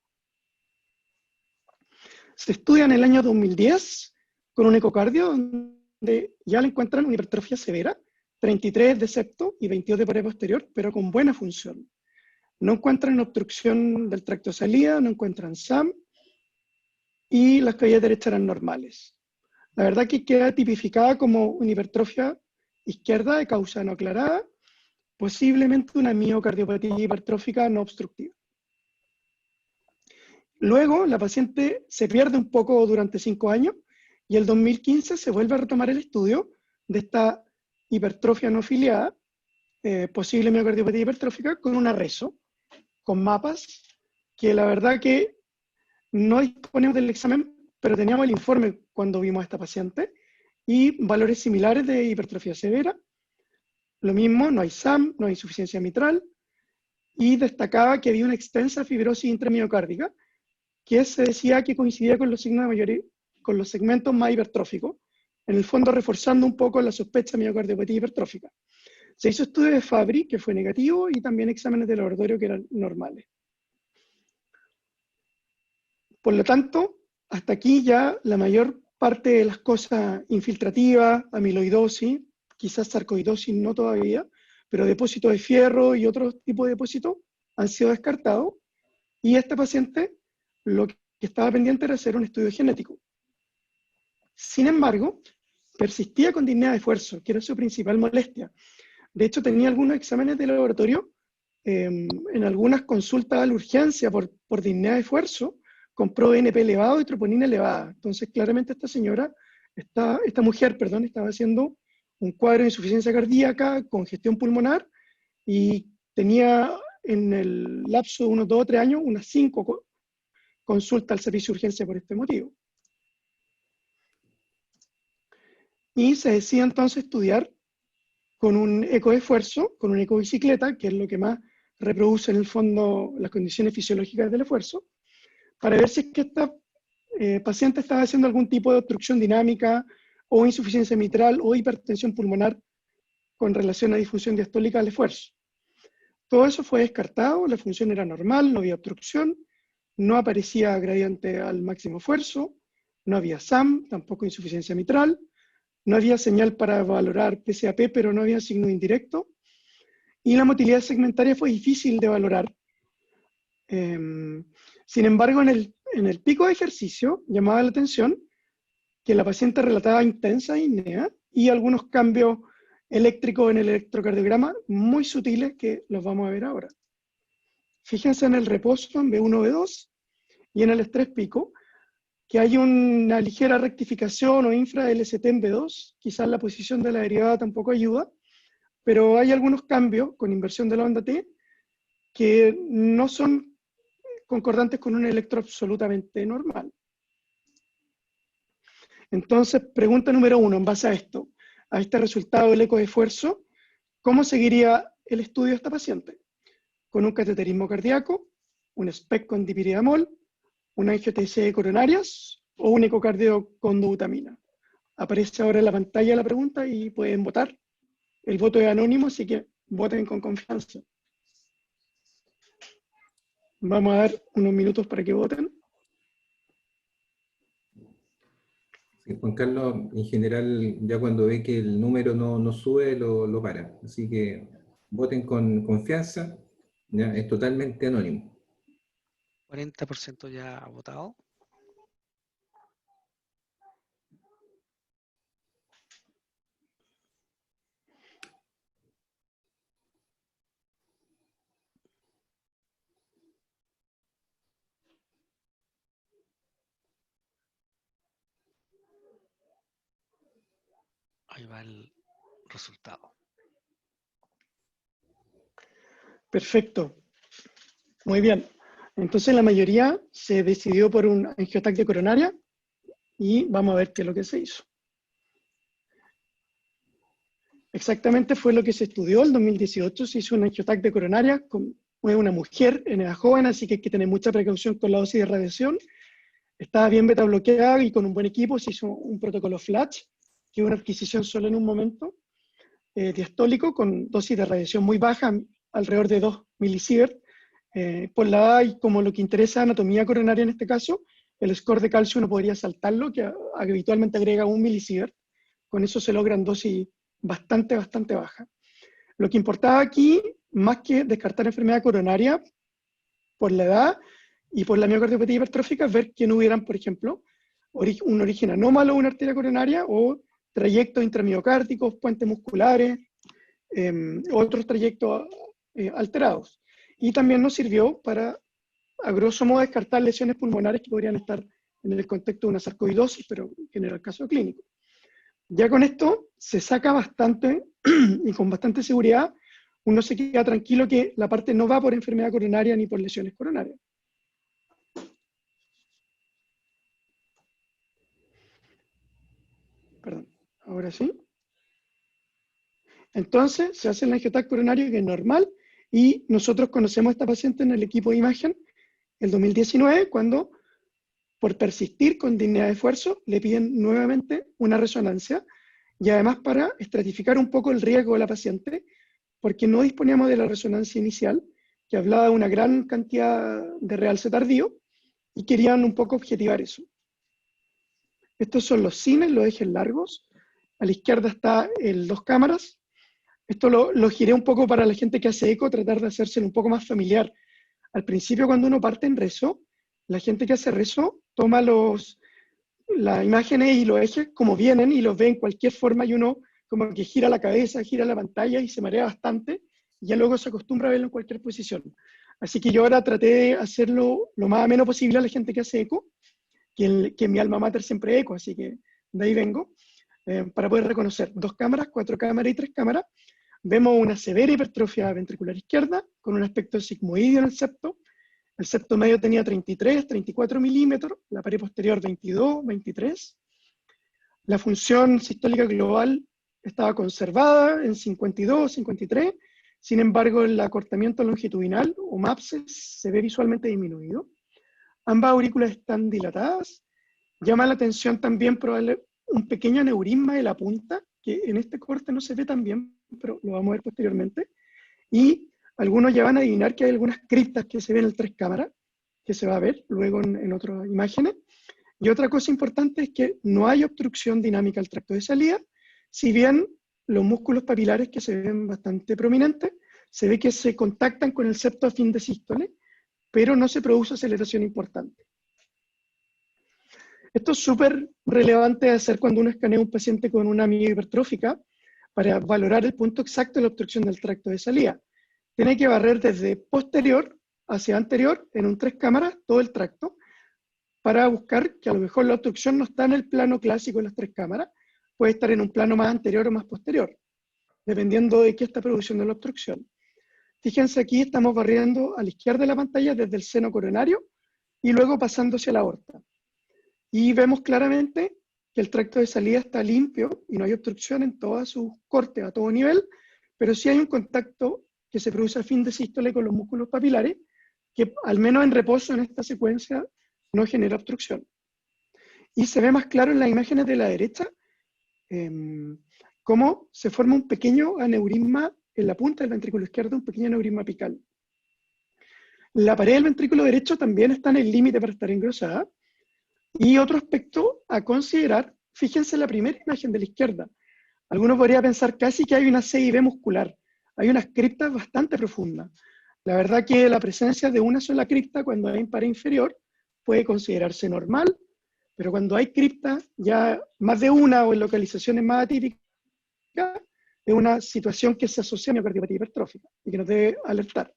Se estudia en el año 2010 con un ecocardio donde ya le encuentran una hipertrofia severa, 33 de septo y 22 de pared posterior, pero con buena función. No encuentran obstrucción del tracto de salida, no encuentran SAM, y las cavidades derechas eran normales. La verdad que queda tipificada como una hipertrofia izquierda de causa no aclarada, posiblemente una miocardiopatía hipertrófica no obstructiva. Luego, la paciente se pierde un poco durante 5 años y en el 2015 se vuelve a retomar el estudio de esta hipertrofia no filiada, posible miocardiopatía hipertrófica, con una reso, con mapas, que la verdad que no disponemos del examen, pero teníamos el informe cuando vimos a esta paciente, y valores similares de hipertrofia severa. Lo mismo, no hay SAM, no hay insuficiencia mitral, y destacaba que había una extensa fibrosis intramiocárdica, que se decía que coincidía con los signos de mayoría, con los segmentos más hipertróficos, en el fondo reforzando un poco la sospecha de miocardiopatía hipertrófica. Se hizo estudio de Fabry, que fue negativo, y también exámenes de laboratorio que eran normales. Por lo tanto, hasta aquí ya la mayor parte de las cosas infiltrativas, amiloidosis, quizás sarcoidosis no todavía, pero depósitos de fierro y otros tipos de depósitos han sido descartados, y esta paciente lo que estaba pendiente era hacer un estudio genético. Sin embargo, persistía con disnea de esfuerzo, que era su principal molestia. De hecho, tenía algunos exámenes de laboratorio, en algunas consultas a la urgencia por disnea de esfuerzo, con ProBNP elevado y troponina elevada. Entonces, claramente esta mujer, estaba haciendo un cuadro de insuficiencia cardíaca, congestión pulmonar, y tenía en el lapso de unos 2 o 3 años unas 5 consultas al servicio de urgencia por este motivo. y se decide entonces estudiar con un ecoesfuerzo, con una ecobicicleta, que es lo que más reproduce en el fondo las condiciones fisiológicas del esfuerzo, para ver si es que esta paciente estaba haciendo algún tipo de obstrucción dinámica o insuficiencia mitral o hipertensión pulmonar con relación a disfunción diastólica al esfuerzo. Todo eso fue descartado, la función era normal, no había obstrucción, no aparecía gradiente al máximo esfuerzo, no había SAM, tampoco insuficiencia mitral, no había señal para valorar PCAP, pero no había signo indirecto, y la motilidad segmentaria fue difícil de valorar. Sin embargo, en el pico de ejercicio llamaba la atención que la paciente relataba intensa disnea y algunos cambios eléctricos en el electrocardiograma muy sutiles que los vamos a ver ahora. Fíjense en el reposo en B1, B2 y en el estrés pico, que hay una ligera rectificación o infra-LST en B2, quizás la posición de la derivada tampoco ayuda, pero hay algunos cambios con inversión de la onda T que no son concordantes con un electro absolutamente normal. Entonces, pregunta número 1, en base a esto, a este resultado del ecoesfuerzo, ¿cómo seguiría el estudio de esta paciente? Con un cateterismo cardíaco, un SPECT con dipiridamol, una angiotensia de coronarias o un ecocardio con dobutamina. Aparece ahora en la pantalla la pregunta y pueden votar. El voto es anónimo, así que voten con confianza. Vamos a dar unos minutos para que voten. Sí, Juan Carlos, en general, ya cuando ve que el número no sube, lo para. Así que voten con confianza, ¿ya? Es totalmente anónimo. 40% ya ha votado. Ahí va el resultado. Perfecto. Muy bien. Entonces la mayoría se decidió por un angiotaquia coronaria y vamos a ver qué es lo que se hizo. Exactamente fue lo que se estudió. En 2018 se hizo una angiotaquia coronaria con una mujer en edad joven, así que hay que tener mucha precaución con la dosis de radiación. Estaba bien beta bloqueada y con un buen equipo se hizo un protocolo FLASH, que es una adquisición solo en un momento, diastólico con dosis de radiación muy baja, alrededor de 2 milisievert. Por la edad y como lo que interesa anatomía coronaria en este caso, el score de calcio uno podría saltarlo, que habitualmente agrega 1 milisievert. Con eso se logran dosis bastante bajas. Lo que importaba aquí, más que descartar enfermedad coronaria por la edad y por la miocardiopatía hipertrófica, es ver que no hubieran, por ejemplo, un origen anómalo de una arteria coronaria o trayectos intramiocárdicos, puentes musculares, otros trayectos alterados. Y también nos sirvió para, a grosso modo, descartar lesiones pulmonares que podrían estar en el contexto de una sarcoidosis, pero que no era el caso clínico. Ya con esto se saca bastante y con bastante seguridad, uno se queda tranquilo que la parte no va por enfermedad coronaria ni por lesiones coronarias. Perdón, ahora sí. Entonces se hace el angiotac coronario, que es normal, y nosotros conocemos a esta paciente en el equipo de imagen el 2019, cuando por persistir con disnea de esfuerzo le piden nuevamente una resonancia, y además para estratificar un poco el riesgo de la paciente, porque no disponíamos de la resonancia inicial, que hablaba de una gran cantidad de realce tardío, y querían un poco objetivar eso. Estos son los cines, los ejes largos. A la izquierda está el 2 cámaras. Esto lo giré un poco para la gente que hace eco, tratar de hacérselo un poco más familiar. Al principio, cuando uno parte en rezo, la gente que hace rezo toma las imágenes y los ejes como vienen y los ve en cualquier forma, y uno como que gira la cabeza, gira la pantalla y se marea bastante, y ya luego se acostumbra a verlo en cualquier posición. Así que yo ahora traté de hacerlo lo más ameno posible a la gente que hace eco, que mi alma mater siempre eco, así que de ahí vengo, para poder reconocer 2 cámaras, 4 cámaras y 3 cámaras. Vemos una severa hipertrofia ventricular izquierda, con un aspecto sigmoideo en el septo. El septo medio tenía 33, 34 milímetros, la pared posterior 22, 23. La función sistólica global estaba conservada en 52, 53, sin embargo el acortamiento longitudinal o MAPS se ve visualmente disminuido. Ambas aurículas están dilatadas. Llama la atención también probablemente un pequeño aneurisma de la punta, que en este corte no se ve tan bien, pero lo vamos a ver posteriormente. Y algunos ya van a adivinar que hay algunas criptas que se ven en 3 cámaras, que se va a ver luego en otras imágenes. Y otra cosa importante es que no hay obstrucción dinámica al tracto de salida, si bien los músculos papilares que se ven bastante prominentes, se ve que se contactan con el septo a fin de sístole, pero no se produce aceleración importante. Esto es súper relevante de hacer cuando uno escanea a un paciente con una amiga hipertrófica para valorar el punto exacto de la obstrucción del tracto de salida. Tiene que barrer desde posterior hacia anterior en un 3 cámaras todo el tracto para buscar que a lo mejor la obstrucción no está en el plano clásico de las 3 cámaras, puede estar en un plano más anterior o más posterior, dependiendo de qué está produciendo la obstrucción. Fíjense aquí estamos barriendo a la izquierda de la pantalla desde el seno coronario y luego pasando hacia la aorta. Y vemos claramente que el tracto de salida está limpio y no hay obstrucción en todos sus cortes a todo nivel, pero sí hay un contacto que se produce a fin de sístole con los músculos papilares, que al menos en reposo en esta secuencia no genera obstrucción. Y se ve más claro en las imágenes de la derecha cómo se forma un pequeño aneurisma en la punta del ventrículo izquierdo, un pequeño aneurisma apical. La pared del ventrículo derecho también está en el límite para estar engrosada. Y otro aspecto a considerar, fíjense en la primera imagen de la izquierda. Algunos podrían pensar casi que hay una CIB muscular. Hay unas criptas bastante profundas. La verdad que la presencia de una sola cripta cuando hay un pared inferior puede considerarse normal, pero cuando hay criptas ya más de una o en localizaciones más atípicas, es una situación que se asocia a miocardiopatía hipertrófica y que nos debe alertar.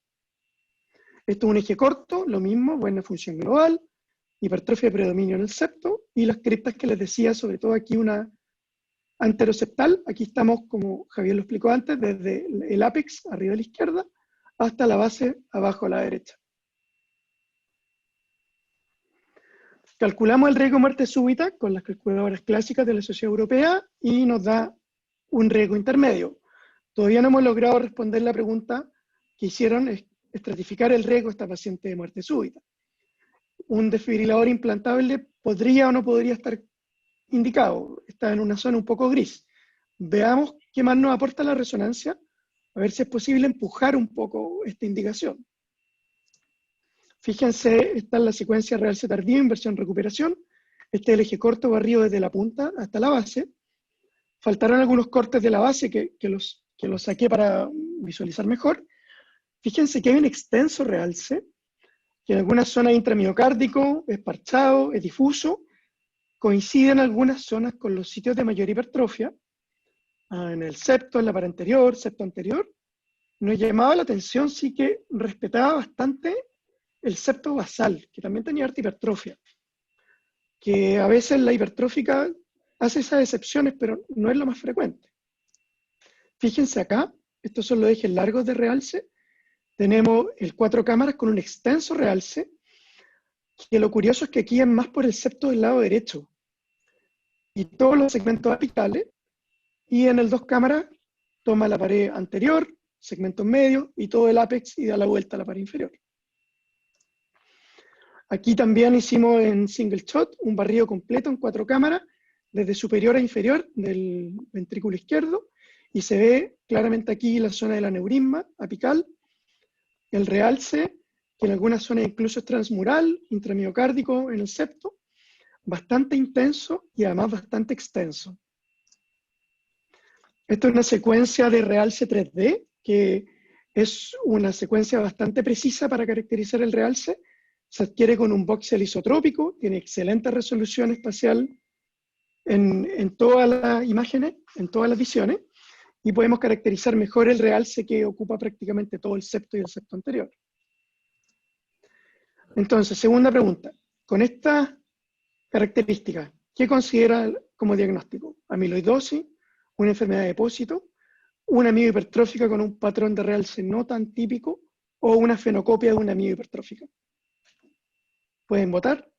Esto es un eje corto, lo mismo, buena función global, hipertrofia de predominio en el septo, y las criptas que les decía, sobre todo aquí una anteroseptal, aquí estamos, como Javier lo explicó antes, desde el ápex, arriba a la izquierda, hasta la base, abajo a la derecha. Calculamos el riesgo de muerte súbita con las calculadoras clásicas de la Sociedad Europea y nos da un riesgo intermedio. Todavía no hemos logrado responder la pregunta que hicieron, estratificar el riesgo de esta paciente de muerte súbita. Un desfibrilador implantable podría o no podría estar indicado, está en una zona un poco gris. Veamos qué más nos aporta la resonancia, a ver si es posible empujar un poco esta indicación. Fíjense, está en la secuencia realce tardía, inversión recuperación. Este es el eje corto barrido desde la punta hasta la base. Faltaron algunos cortes de la base que los saqué para visualizar mejor. Fíjense que hay un extenso realce, que en algunas zonas es intramiocárdico, es parchado, es difuso, coincide en algunas zonas con los sitios de mayor hipertrofia, en el septo, en la pared anterior, septo anterior. Nos llamaba la atención, sí que respetaba bastante el septo basal, que también tenía harta hipertrofia, que a veces la hipertrófica hace esas excepciones, pero no es lo más frecuente. Fíjense acá, estos son los ejes largos de realce. Tenemos el 4 cámaras con un extenso realce, que lo curioso es que aquí es más por el septo del lado derecho, y todos los segmentos apicales, y en el 2 cámaras toma la pared anterior, segmentos medios, y todo el ápex y da la vuelta a la pared inferior. Aquí también hicimos en single shot un barrido completo en 4 cámaras, desde superior a inferior del ventrículo izquierdo, y se ve claramente aquí la zona del aneurisma apical, el realce, que en algunas zonas incluso es transmural, intramiocárdico en el septo, bastante intenso y además bastante extenso. Esto es una secuencia de realce 3D, que es una secuencia bastante precisa para caracterizar el realce. Se adquiere con un voxel isotrópico, tiene excelente resolución espacial en todas las imágenes, en todas las visiones, y podemos caracterizar mejor el realce que ocupa prácticamente todo el septo y el septo anterior. Entonces, segunda pregunta. Con estas características, ¿qué considera como diagnóstico? Amiloidosis, una enfermedad de depósito, una amiga hipertrófica con un patrón de realce no tan típico, o una fenocopia de una amiga hipertrófica. ¿Pueden votar?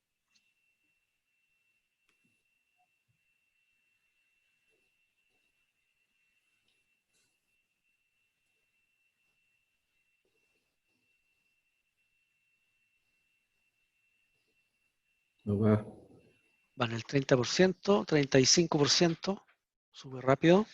Oh, wow. Van el 30%, 35%, súper rápido.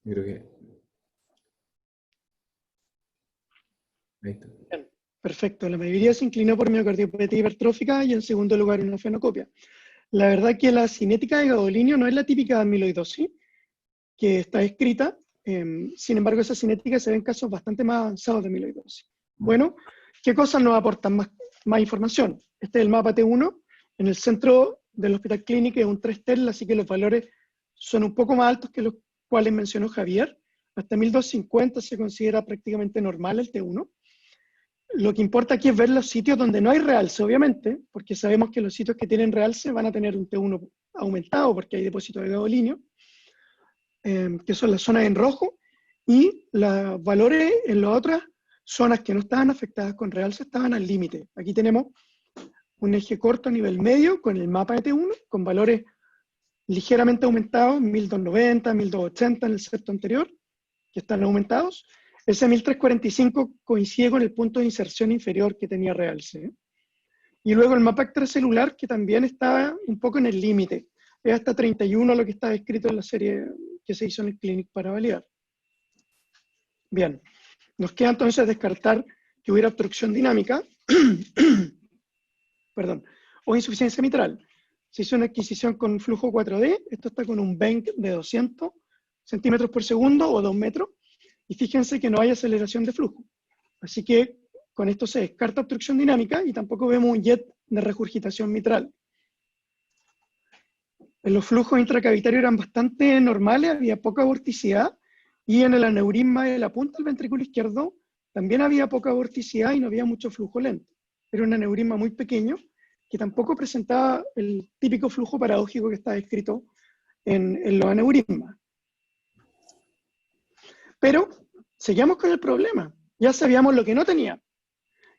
Yo creo que... Ahí está. Bien, perfecto. La mayoría se inclinó por miocardiopatía hipertrófica y en segundo lugar una fenocopia. La verdad que la cinética de gadolinio no es la típica amiloidosis que está escrita. Sin embargo, esa cinética se ve en casos bastante más avanzados de amiloidosis. Bueno, ¿qué cosas nos aportan más información? Este es el mapa T1. En el centro del Hospital Clínico es un 3 Tesla, así que los valores son un poco más altos que los cuales mencionó Javier. Hasta 1250 se considera prácticamente normal el T1. Lo que importa aquí es ver los sitios donde no hay realce, obviamente, porque sabemos que los sitios que tienen realce van a tener un T1 aumentado porque hay depósitos de gadolinio, que son las zonas en rojo, y los valores en las otras zonas que no estaban afectadas con realce estaban al límite. Aquí tenemos un eje corto a nivel medio con el mapa de T1, con valores ligeramente aumentados, 1290, 1280 en el septo anterior, que están aumentados. Ese 1345 coincide con el punto de inserción inferior que tenía realce. Y luego el mapa extracelular, que también está un poco en el límite. Es hasta 31 lo que está escrito en la serie que se hizo en el Clinic para validar. Bien, nos queda entonces descartar que hubiera obstrucción dinámica perdón, o insuficiencia mitral. Se hizo una adquisición con flujo 4D, esto está con un bank de 200 centímetros por segundo o 2 metros, y fíjense que no hay aceleración de flujo. Así que con esto se descarta obstrucción dinámica y tampoco vemos un jet de regurgitación mitral. Los flujos intracavitarios eran bastante normales, había poca vorticidad, y en el aneurisma de la punta del ventrículo izquierdo también había poca vorticidad y no había mucho flujo lento. Era un aneurisma muy pequeño que tampoco presentaba el típico flujo paradójico que está descrito en los aneurismas. Pero seguíamos con el problema. Ya sabíamos lo que no tenía.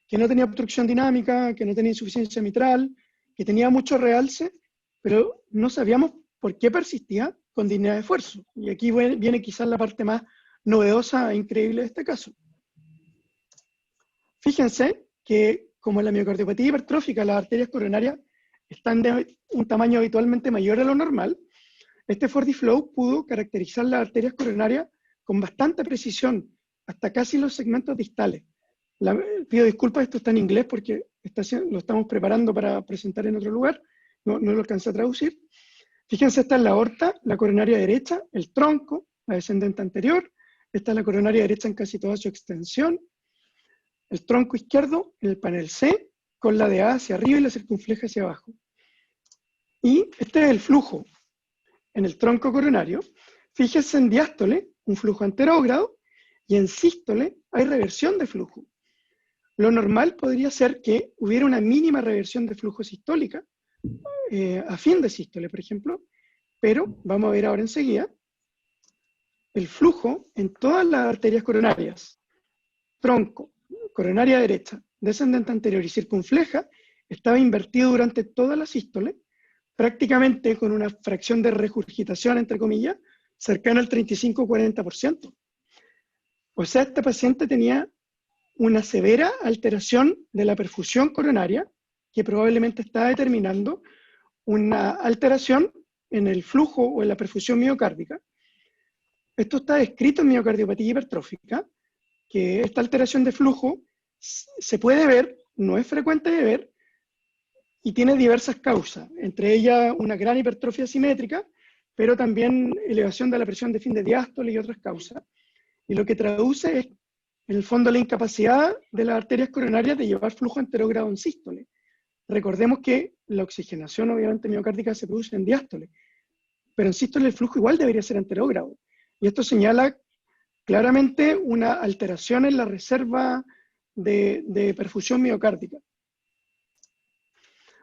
Que no tenía obstrucción dinámica, que no tenía insuficiencia mitral, que tenía mucho realce, pero no sabíamos por qué persistía con disnea de esfuerzo. Y aquí viene quizás la parte más novedosa e increíble de este caso. Fíjense que como en la miocardiopatía hipertrófica las arterias coronarias están de un tamaño habitualmente mayor a lo normal, este FortiFlow pudo caracterizar las arterias coronarias con bastante precisión, hasta casi los segmentos distales. Pido disculpas, esto está en inglés porque lo estamos preparando para presentar en otro lugar, no lo alcancé a traducir. Fíjense, esta es la aorta, la coronaria derecha, el tronco, la descendente anterior, esta es la coronaria derecha en casi toda su extensión, el tronco izquierdo en el panel C, con la DA hacia arriba y la circunfleja hacia abajo. Y este es el flujo en el tronco coronario. Fíjense en diástole, un flujo anterógrado, y en sístole hay reversión de flujo. Lo normal podría ser que hubiera una mínima reversión de flujo sistólica, a fin de sístole, por ejemplo, pero vamos a ver ahora enseguida, el flujo en todas las arterias coronarias, tronco, coronaria derecha, descendente anterior y circunfleja, estaba invertido durante toda la sístole, prácticamente con una fracción de regurgitación, entre comillas, cercana al 35-40%. O sea, este paciente tenía una severa alteración de la perfusión coronaria, que probablemente está determinando una alteración en el flujo o en la perfusión miocárdica. Esto está descrito en miocardiopatía hipertrófica, que esta alteración de flujo se puede ver, no es frecuente de ver, y tiene diversas causas, entre ellas una gran hipertrofia simétrica, pero también elevación de la presión de fin de diástole y otras causas. Y lo que traduce es, en el fondo, la incapacidad de las arterias coronarias de llevar flujo anterógrado en sístole. Recordemos que la oxigenación, obviamente, miocárdica se produce en diástole, pero en sístole el flujo igual debería ser anterógrado. Y esto señala claramente una alteración en la reserva de perfusión miocárdica.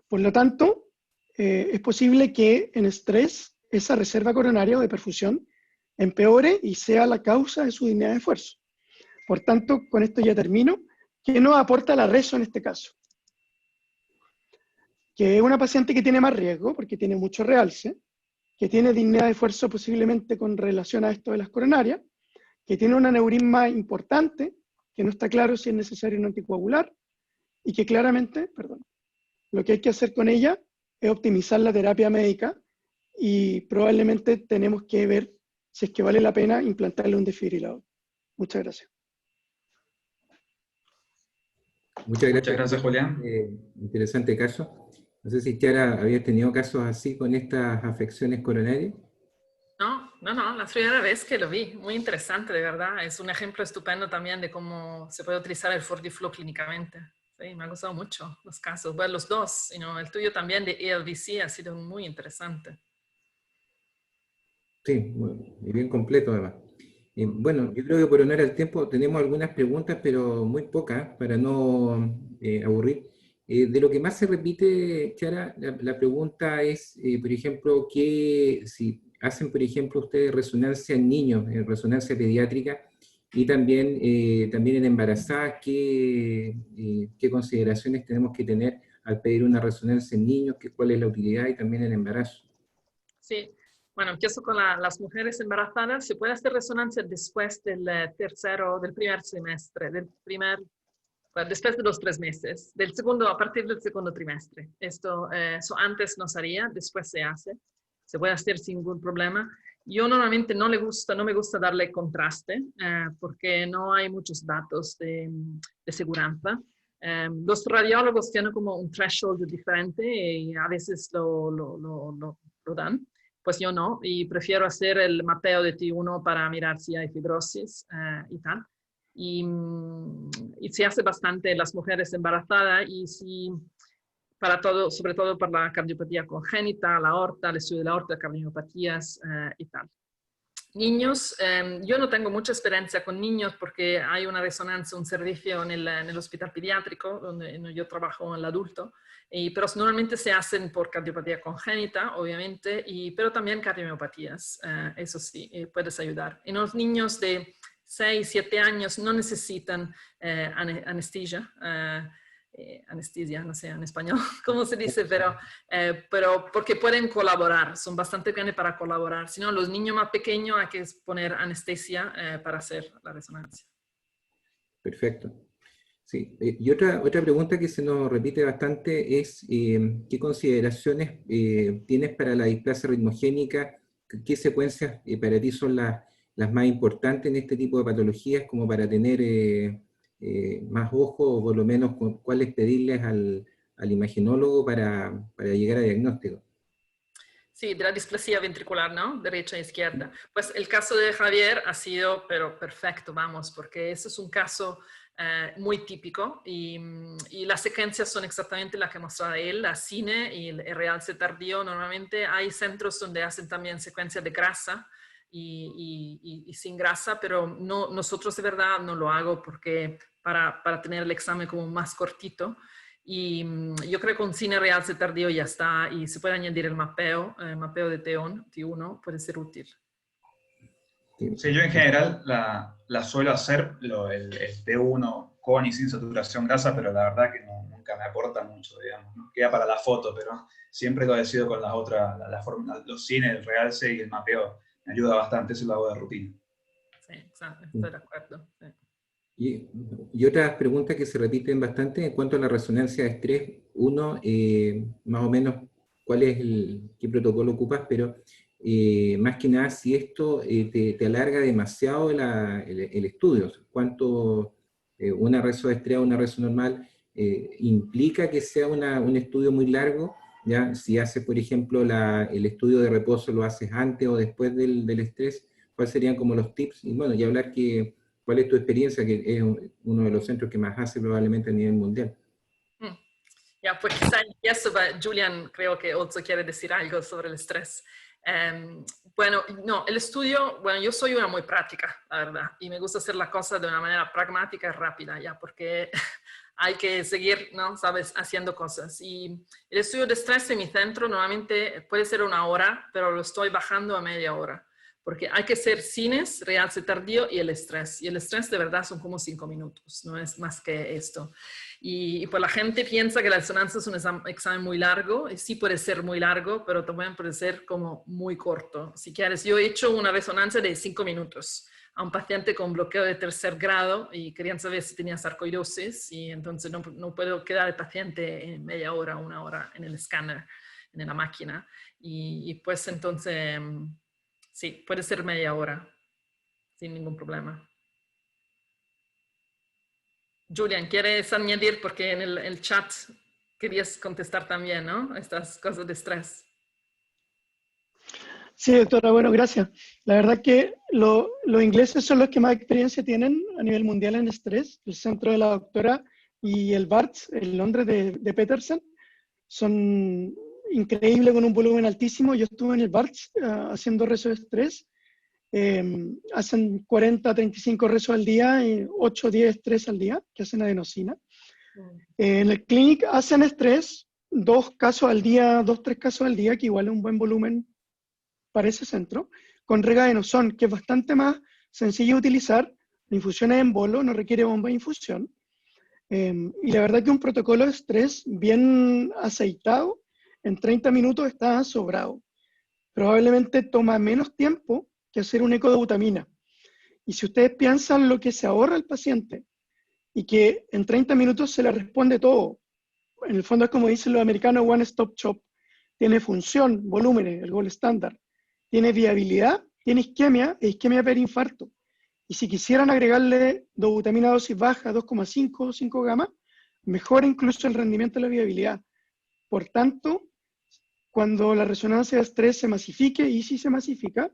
Por lo tanto, es posible que en estrés esa reserva coronaria o de perfusión empeore y sea la causa de su disnea de esfuerzo. Por tanto, con esto ya termino. ¿Qué nos aporta la reso en este caso? Que es una paciente que tiene más riesgo, porque tiene mucho realce, que tiene disnea de esfuerzo posiblemente con relación a esto de las coronarias, que tiene un aneurisma importante, que no está claro si es necesario un anticoagular, y que claramente, lo que hay que hacer con ella es optimizar la terapia médica y probablemente tenemos que ver si es que vale la pena implantarle un desfibrilador. Muchas gracias. Muchas gracias. Muchas gracias, Julián. Interesante caso. No sé si Chiara había tenido casos así con estas afecciones coronarias. No, la primera vez que lo vi, muy interesante, de verdad. Es un ejemplo estupendo también de cómo se puede utilizar el FortiFlow clínicamente. Sí, me ha gustado mucho los casos, bueno, los dos, el tuyo también de ELVC ha sido muy interesante. Sí, muy bien completo además. Bueno, yo creo que por honor al tiempo tenemos algunas preguntas, pero muy pocas, para no aburrir. De lo que más se repite, Chiara, la pregunta es, por ejemplo, si hacen, por ejemplo, ustedes resonancia en niños, resonancia pediátrica, y también en embarazadas, ¿qué consideraciones tenemos que tener al pedir una resonancia en niños? ¿Cuál es la utilidad? Y también en embarazo. Sí, bueno, empiezo con las mujeres embarazadas. Se puede hacer resonancia después del primer trimestre, después de los 3 meses, a partir del segundo trimestre. Eso antes no se haría, después se hace. Se puede hacer sin ningún problema. Yo normalmente no me gusta darle contraste porque no hay muchos datos de seguridad. Los radiólogos tienen como un threshold diferente y a veces lo dan. Pues yo no, y prefiero hacer el mapeo de T1 para mirar si hay fibrosis y tal. Y se hace bastante en las mujeres embarazadas y sobre todo para la cardiopatía congénita, la aorta, el estudio de la aorta, cardiopatía y tal. Niños, yo no tengo mucha experiencia con niños porque hay una resonancia, un servicio en el hospital pediátrico donde yo trabajo en el adulto, pero normalmente se hacen por cardiopatía congénita, obviamente, pero también cardiomiopatías, eso sí, puedes ayudar. En los niños de 6, 7 años no necesitan anestesia, no sé en español cómo se dice, pero porque pueden colaborar, son bastante grandes para colaborar. Si no, los niños más pequeños hay que poner anestesia para hacer la resonancia. Perfecto. Sí. Y otra pregunta que se nos repite bastante es ¿qué consideraciones tienes para la displasia ritmogénica? ¿Qué secuencias para ti son las más importantes en este tipo de patologías como para tener más ojo o por lo menos cuáles pedirles al imaginólogo para llegar a diagnóstico? Sí, de la displasia ventricular, ¿no? Derecha e izquierda. Pues el caso de Javier ha sido, pero perfecto, vamos, porque ese es un caso muy típico y las secuencias son exactamente las que mostraba él, la cine y el realce tardío. Normalmente hay centros donde hacen también secuencias de grasa y sin grasa, pero no, nosotros de verdad no lo hago porque para tener el examen como más cortito. Y yo creo que con cine realce tardío ya está y se puede añadir el mapeo de T1 puede ser útil. Sí, yo en general la suelo hacer el T1 con y sin saturación grasa, pero la verdad que nunca me aporta mucho, digamos, ¿no? Queda para la foto, pero siempre lo decido con las otras, los cines, el realce y el mapeo. Me ayuda bastante, eso lo hago de rutina. Sí, exacto, estoy de acuerdo. Sí. Y otras preguntas que se repiten bastante en cuanto a la resonancia de estrés. Uno, más o menos, qué protocolo ocupas, pero más que nada, si esto te alarga demasiado el estudio. ¿Cuánto una reso de estrés o una reso normal implica que sea un estudio muy largo? ¿Ya? Si haces, por ejemplo, el estudio de reposo, ¿lo haces antes o después del estrés? ¿Cuáles serían como los tips? Y bueno, y hablar ¿cuál es tu experiencia? Que es uno de los centros que más hace probablemente a nivel mundial. Ya, pues quizá eso, Julian creo que also quiere decir algo sobre el estrés. Bueno, no, el estudio, bueno, yo soy una muy práctica, la verdad, y me gusta hacer la cosa de una manera pragmática y rápida, ya, porque hay que seguir, ¿no? Sabes, haciendo cosas. Y el estudio de estrés en mi centro normalmente puede ser 1 hora, pero lo estoy bajando a media hora. Porque hay que hacer cines, realce tardío y el estrés. Y el estrés de verdad son como 5 minutos, no es más que esto. Y pues la gente piensa que la resonancia es un examen muy largo, y sí puede ser muy largo, pero también puede ser como muy corto. Si quieres, yo he hecho una resonancia de 5 minutos a un paciente con bloqueo de 3er grado y querían saber si tenía sarcoidosis, y entonces no puedo quedar el paciente en media hora, 1 hora en el escáner, en la máquina. Y pues entonces, sí, puede ser media hora, sin ningún problema. Julian, ¿quieres añadir? Porque en el chat querías contestar también, ¿no? Estas cosas de estrés. Sí, doctora, bueno, gracias. La verdad que los ingleses son los que más experiencia tienen a nivel mundial en estrés. El centro de la doctora y el BARTS en Londres de Peterson son increíbles con un volumen altísimo. Yo estuve en el BARTS haciendo rezo de estrés. Hacen 40, 35 rezos al día y 8, 10 estrés al día, que hacen adenosina. En el clinic hacen estrés 2 casos al día, 2, 3 casos al día, que igual es un buen volumen para ese centro, con regadenoson, que es bastante más sencillo de utilizar. La infusión es en bolo, no requiere bomba de infusión. Y la verdad que un protocolo de estrés bien aceitado, en 30 minutos está sobrado. Probablemente toma menos tiempo que hacer un eco de butamina. Y si ustedes piensan lo que se ahorra el paciente y que en 30 minutos se le responde todo, en el fondo es como dicen los americanos, one stop shop. Tiene función, volúmenes, el gol estándar. Tiene viabilidad, tiene isquemia e isquemia perinfarto. Y si quisieran agregarle dobutamina dosis baja, 2,5 o 5 gamma, mejora incluso el rendimiento de la viabilidad. Por tanto, cuando la resonancia de estrés se masifique, y si se masifica,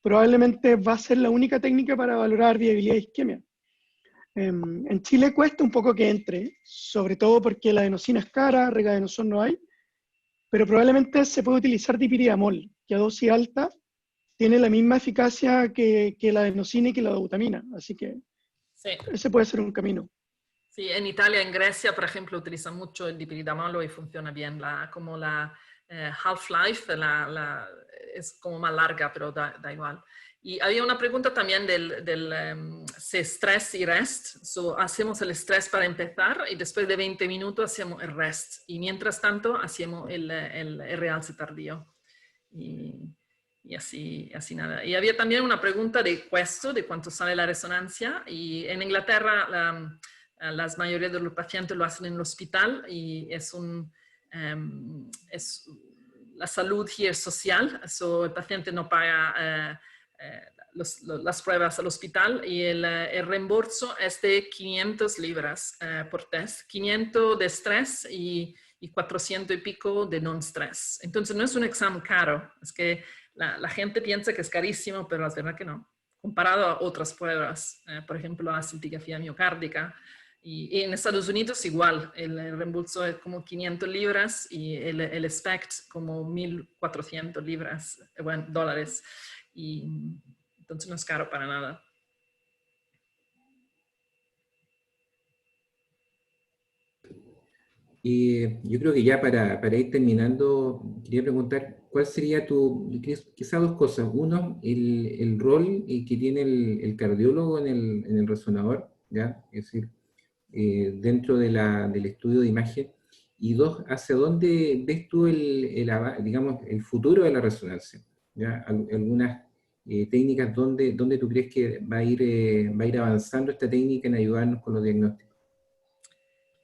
probablemente va a ser la única técnica para valorar viabilidad e isquemia. En Chile cuesta un poco que entre, sobre todo porque la adenosina es cara, regadenoson no hay, pero probablemente se puede utilizar dipiriamol, que a dosis alta tiene la misma eficacia que la adenosina y que la dobutamina, así que Sí. ese puede ser un camino. Sí, en Italia, en Grecia, por ejemplo, utilizan mucho el dipiridamolo y funciona bien. Como la half-life es como más larga, pero da igual. Y había una pregunta también del estrés y rest. Hacemos el estrés para empezar y después de 20 minutos hacemos el rest. Y mientras tanto hacemos el realce tardío. Y así nada. Y había también una pregunta de cuesta, de cuánto sale la resonancia. Y en Inglaterra las mayoría de los pacientes lo hacen en el hospital y es la salud aquí es social. El paciente no paga las pruebas al hospital y el reembolso es de 500 libras por test. 500 de estrés y 400 y pico de non-stress. Entonces no es un examen caro. Es que la gente piensa que es carísimo, pero la verdad que no. Comparado a otras pruebas, por ejemplo, la cintigrafía miocárdica. Y en Estados Unidos igual, el reembolso es como 500 libras y el SPECT como 1.400 libras, dólares. Y entonces no es caro para nada. Y yo creo que ya para ir terminando, quería preguntar, ¿cuál sería quizás 2 cosas? Uno, el rol que tiene el cardiólogo en el resonador, ¿ya? Es decir, dentro del estudio de imagen. Y 2, ¿hacia dónde ves tú digamos, el futuro de la resonancia? ¿Ya? Algunas técnicas, ¿dónde tú crees que va a ir avanzando esta técnica en ayudarnos con los diagnósticos?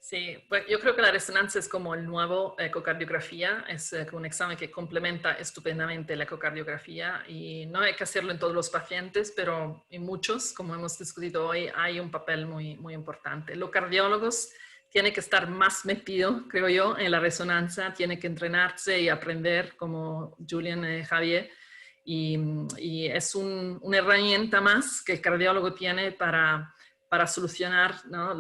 Sí, pues yo creo que la resonancia es como el nuevo ecocardiografía, es un examen que complementa estupendamente la ecocardiografía y no hay que hacerlo en todos los pacientes, pero en muchos, como hemos discutido hoy, hay un papel muy, muy importante. Los cardiólogos tienen que estar más metidos, creo yo, en la resonancia, tienen que entrenarse y aprender como Julian y Javier, y es una herramienta más que el cardiólogo tiene para solucionar, ¿no?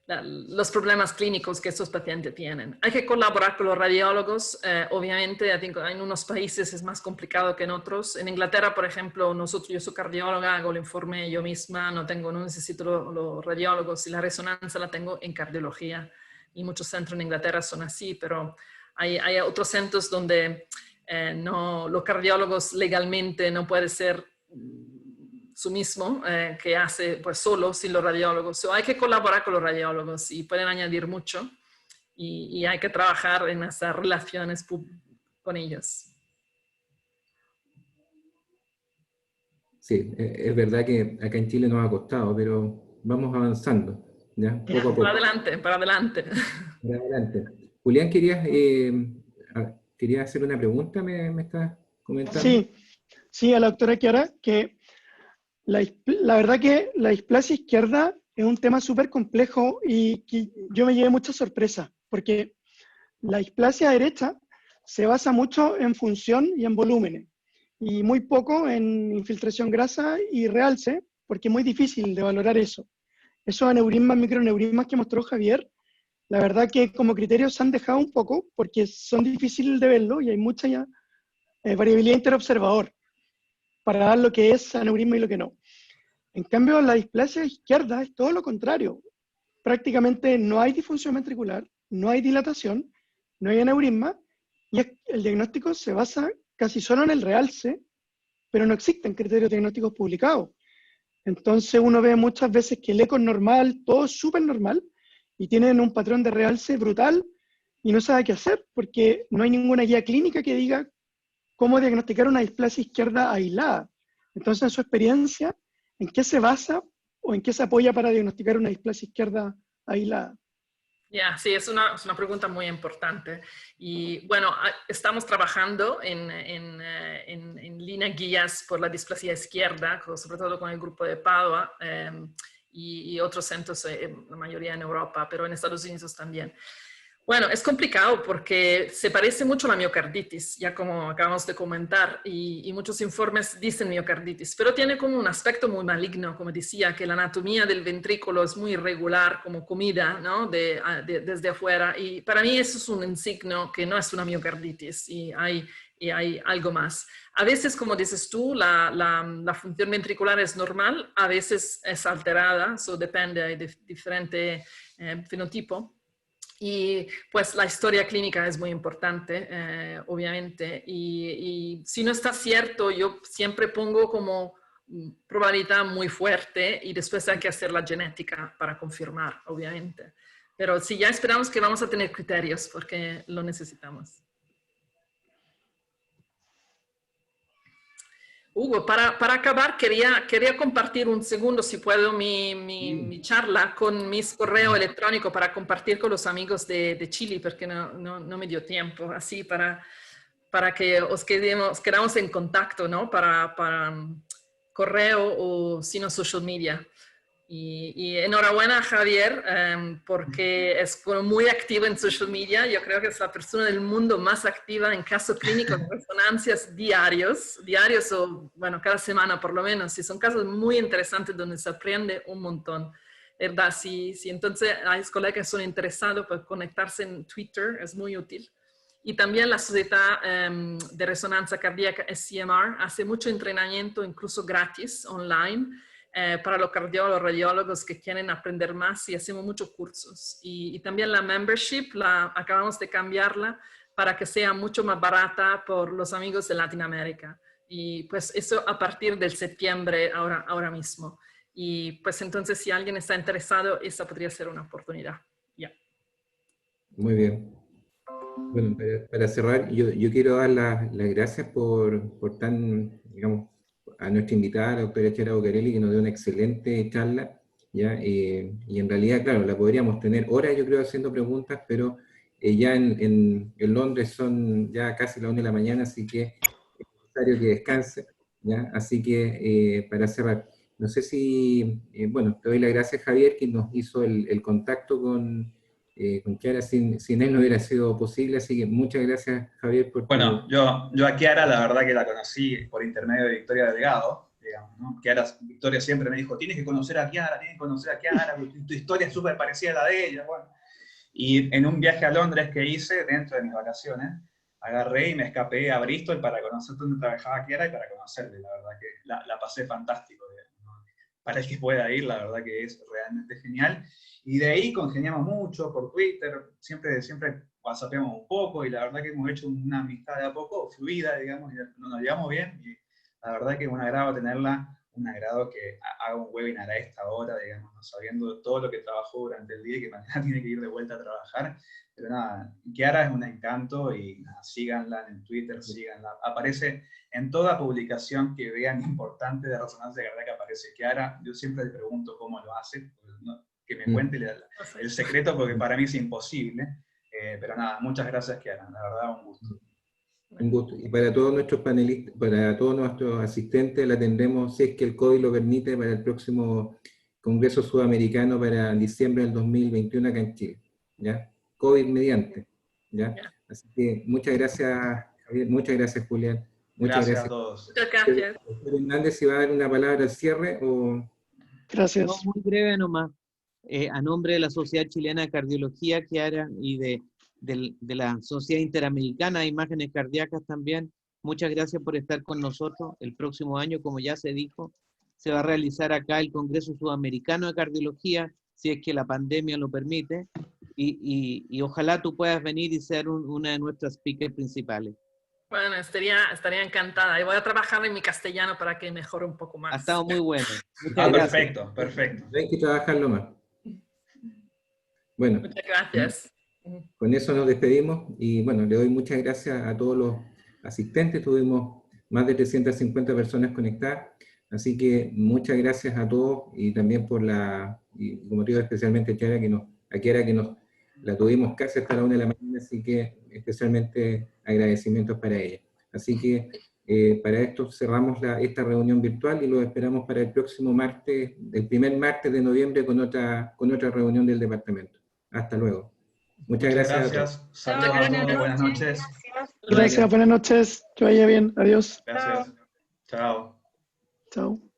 Los problemas clínicos que estos pacientes tienen. Hay que colaborar con los radiólogos. Obviamente, en unos países es más complicado que en otros. En Inglaterra, por ejemplo, yo soy cardióloga, hago el informe yo misma, no necesito los radiólogos y la resonancia la tengo en cardiología. Y muchos centros en Inglaterra son así, pero hay otros centros donde los cardiólogos legalmente no pueden ser su mismo, que hace pues solo, sin los radiólogos. Hay que colaborar con los radiólogos y pueden añadir mucho y hay que trabajar en esas relaciones con ellos. Sí, es verdad que acá en Chile nos ha costado, pero vamos avanzando, ¿ya? Poco a poco. Para adelante, para adelante. Para adelante. Julián, querías hacer una pregunta, me estás comentando. Sí, a la doctora Chiara, que la verdad que la displasia izquierda es un tema súper complejo y que yo me llevé mucha sorpresa, porque la displasia derecha se basa mucho en función y en volúmenes, y muy poco en infiltración grasa y realce, porque es muy difícil de valorar eso. Esos aneurismas, microneurismas que mostró Javier, la verdad que como criterios se han dejado un poco, porque son difíciles de verlo y hay mucha variabilidad interobservador para dar lo que es aneurisma y lo que no. En cambio, la displasia izquierda es todo lo contrario. Prácticamente no hay disfunción ventricular, no hay dilatación, no hay aneurisma, y el diagnóstico se basa casi solo en el realce, pero no existen criterios diagnósticos publicados. Entonces uno ve muchas veces que el eco es normal, todo es súper normal, y tienen un patrón de realce brutal y no sabe qué hacer, porque no hay ninguna guía clínica que diga cómo diagnosticar una displasia izquierda aislada. Entonces, en su experiencia, ¿en qué se basa o en qué se apoya para diagnosticar una displasia izquierda aislada? Sí, es una pregunta muy importante. Y bueno, estamos trabajando en líneas guías por la displasia izquierda, sobre todo con el grupo de Padua y otros centros, la mayoría en Europa, pero en Estados Unidos también. Bueno, es complicado porque se parece mucho a la miocarditis, ya como acabamos de comentar, y muchos informes dicen miocarditis, pero tiene como un aspecto muy maligno, como decía, que la anatomía del ventrículo es muy irregular, como comida, ¿no? Desde afuera, y para mí eso es un signo que no es una miocarditis, y hay algo más. A veces, como dices tú, la función ventricular es normal, a veces es alterada, eso depende, hay diferente fenotipo. Y pues la historia clínica es muy importante, obviamente, y si no está cierto, yo siempre pongo como probabilidad muy fuerte y después hay que hacer la genética para confirmar, obviamente. Pero sí, ya esperamos que vamos a tener criterios porque lo necesitamos. Hugo, para acabar, quería compartir un segundo, si puedo, mi charla con mis correo electrónico para compartir con los amigos de Chile, porque no me dio tiempo, así para que quedamos en contacto, ¿no? Para correo o sino social media. Y enhorabuena a Javier, porque es muy activo en social media. Yo creo que es la persona del mundo más activa en casos clínicos de resonancias diarios o, bueno, cada semana por lo menos. Y son casos muy interesantes donde se aprende un montón, ¿verdad? Si entonces hay colegas que son interesados por conectarse en Twitter, es muy útil. Y también la Sociedad de Resonancia Cardíaca, SCMR, hace mucho entrenamiento, incluso gratis, online, para los cardiólogos, radiólogos que quieren aprender más, y hacemos muchos cursos. Y también la membership, acabamos de cambiarla para que sea mucho más barata por los amigos de Latinoamérica. Y pues eso a partir del septiembre ahora mismo. Y pues entonces si alguien está interesado, esa podría ser una oportunidad. Muy bien. Bueno, para cerrar, yo quiero dar las gracias por digamos, a nuestra invitada, la doctora Chiara Bocarelli, que nos dio una excelente charla, ¿ya? Y en realidad, claro, la podríamos tener horas, yo creo, haciendo preguntas, pero ya en Londres son ya casi la 1 de la mañana, así que es necesario que descanse, ¿ya? Así que, para cerrar, no sé si, bueno, te doy las gracias, Javier, que nos hizo el contacto con Chiara, sin él no hubiera sido posible, así que muchas gracias, Javier, por Bueno, yo a Chiara la verdad que la conocí por intermedio de Victoria Delgado, digamos, ¿no? Victoria siempre me dijo, tienes que conocer a Chiara, tu historia es súper parecida a la de ella, bueno. Y en un viaje a Londres que hice, dentro de mis vacaciones, agarré y me escapé a Bristol para conocer dónde trabajaba Chiara y para conocerle, la verdad que la pasé fantástico, ¿no? Para el que pueda ir, la verdad que es realmente genial. Y de ahí congeniamos mucho por Twitter, siempre whatsappeamos un poco, y la verdad que hemos hecho una amistad de a poco, fluida, digamos, y nos llevamos bien, y la verdad que es un agrado tenerla, un agrado que haga un webinar a esta hora, digamos, ¿no? Sabiendo todo lo que trabajó durante el día y que mañana tiene que ir de vuelta a trabajar. Pero nada, Chiara es un encanto y nada, síganla en Twitter, síganla. Aparece en toda publicación que vean importante de resonancia cardíaca, aparece Chiara. Yo siempre le pregunto cómo lo hace, ¿no? Que me cuente el secreto, porque para mí es imposible. Pero nada, muchas gracias, Chiara, la verdad, un gusto. Un gusto. Y para todos nuestros panelistas, para todos nuestros asistentes, la tendremos, si es que el COVID lo permite, para el próximo Congreso Sudamericano para diciembre del 2021 acá en Chile. ¿Ya? COVID mediante. ¿Ya? Así que muchas gracias, Javier, muchas gracias, Julián. Muchas Gracias a todos. Muchas gracias. Doctor Hernández, si va a dar una palabra al cierre o... Gracias. No, muy breve nomás. A nombre de la Sociedad Chilena de Cardiología, Chiara, y de la Sociedad Interamericana de Imágenes Cardíacas también, muchas gracias por estar con nosotros. El próximo año, como ya se dijo, se va a realizar acá el Congreso Sudamericano de Cardiología, si es que la pandemia lo permite, y ojalá tú puedas venir y ser una de nuestras speakers principales. Bueno, estaría encantada. Y voy a trabajar en mi castellano para que mejore un poco más. Ha estado muy bueno. Muchas gracias. Perfecto, perfecto. Hay que trabajarlo más. Bueno. Muchas gracias. Con eso nos despedimos y bueno, le doy muchas gracias a todos los asistentes. Tuvimos más de 350 personas conectadas, así que muchas gracias a todos y también por y como digo, especialmente a Chiara que nos la tuvimos casi hasta la 1 de la mañana, así que especialmente agradecimientos para ella. Así que para esto cerramos esta reunión virtual y lo esperamos para el próximo martes, el primer martes de noviembre con otra reunión del departamento. Hasta luego. Muchas gracias. Saludos a todos, buenas noches. Gracias, buenas noches. Que vaya bien. Adiós. Gracias. Chao. Chao.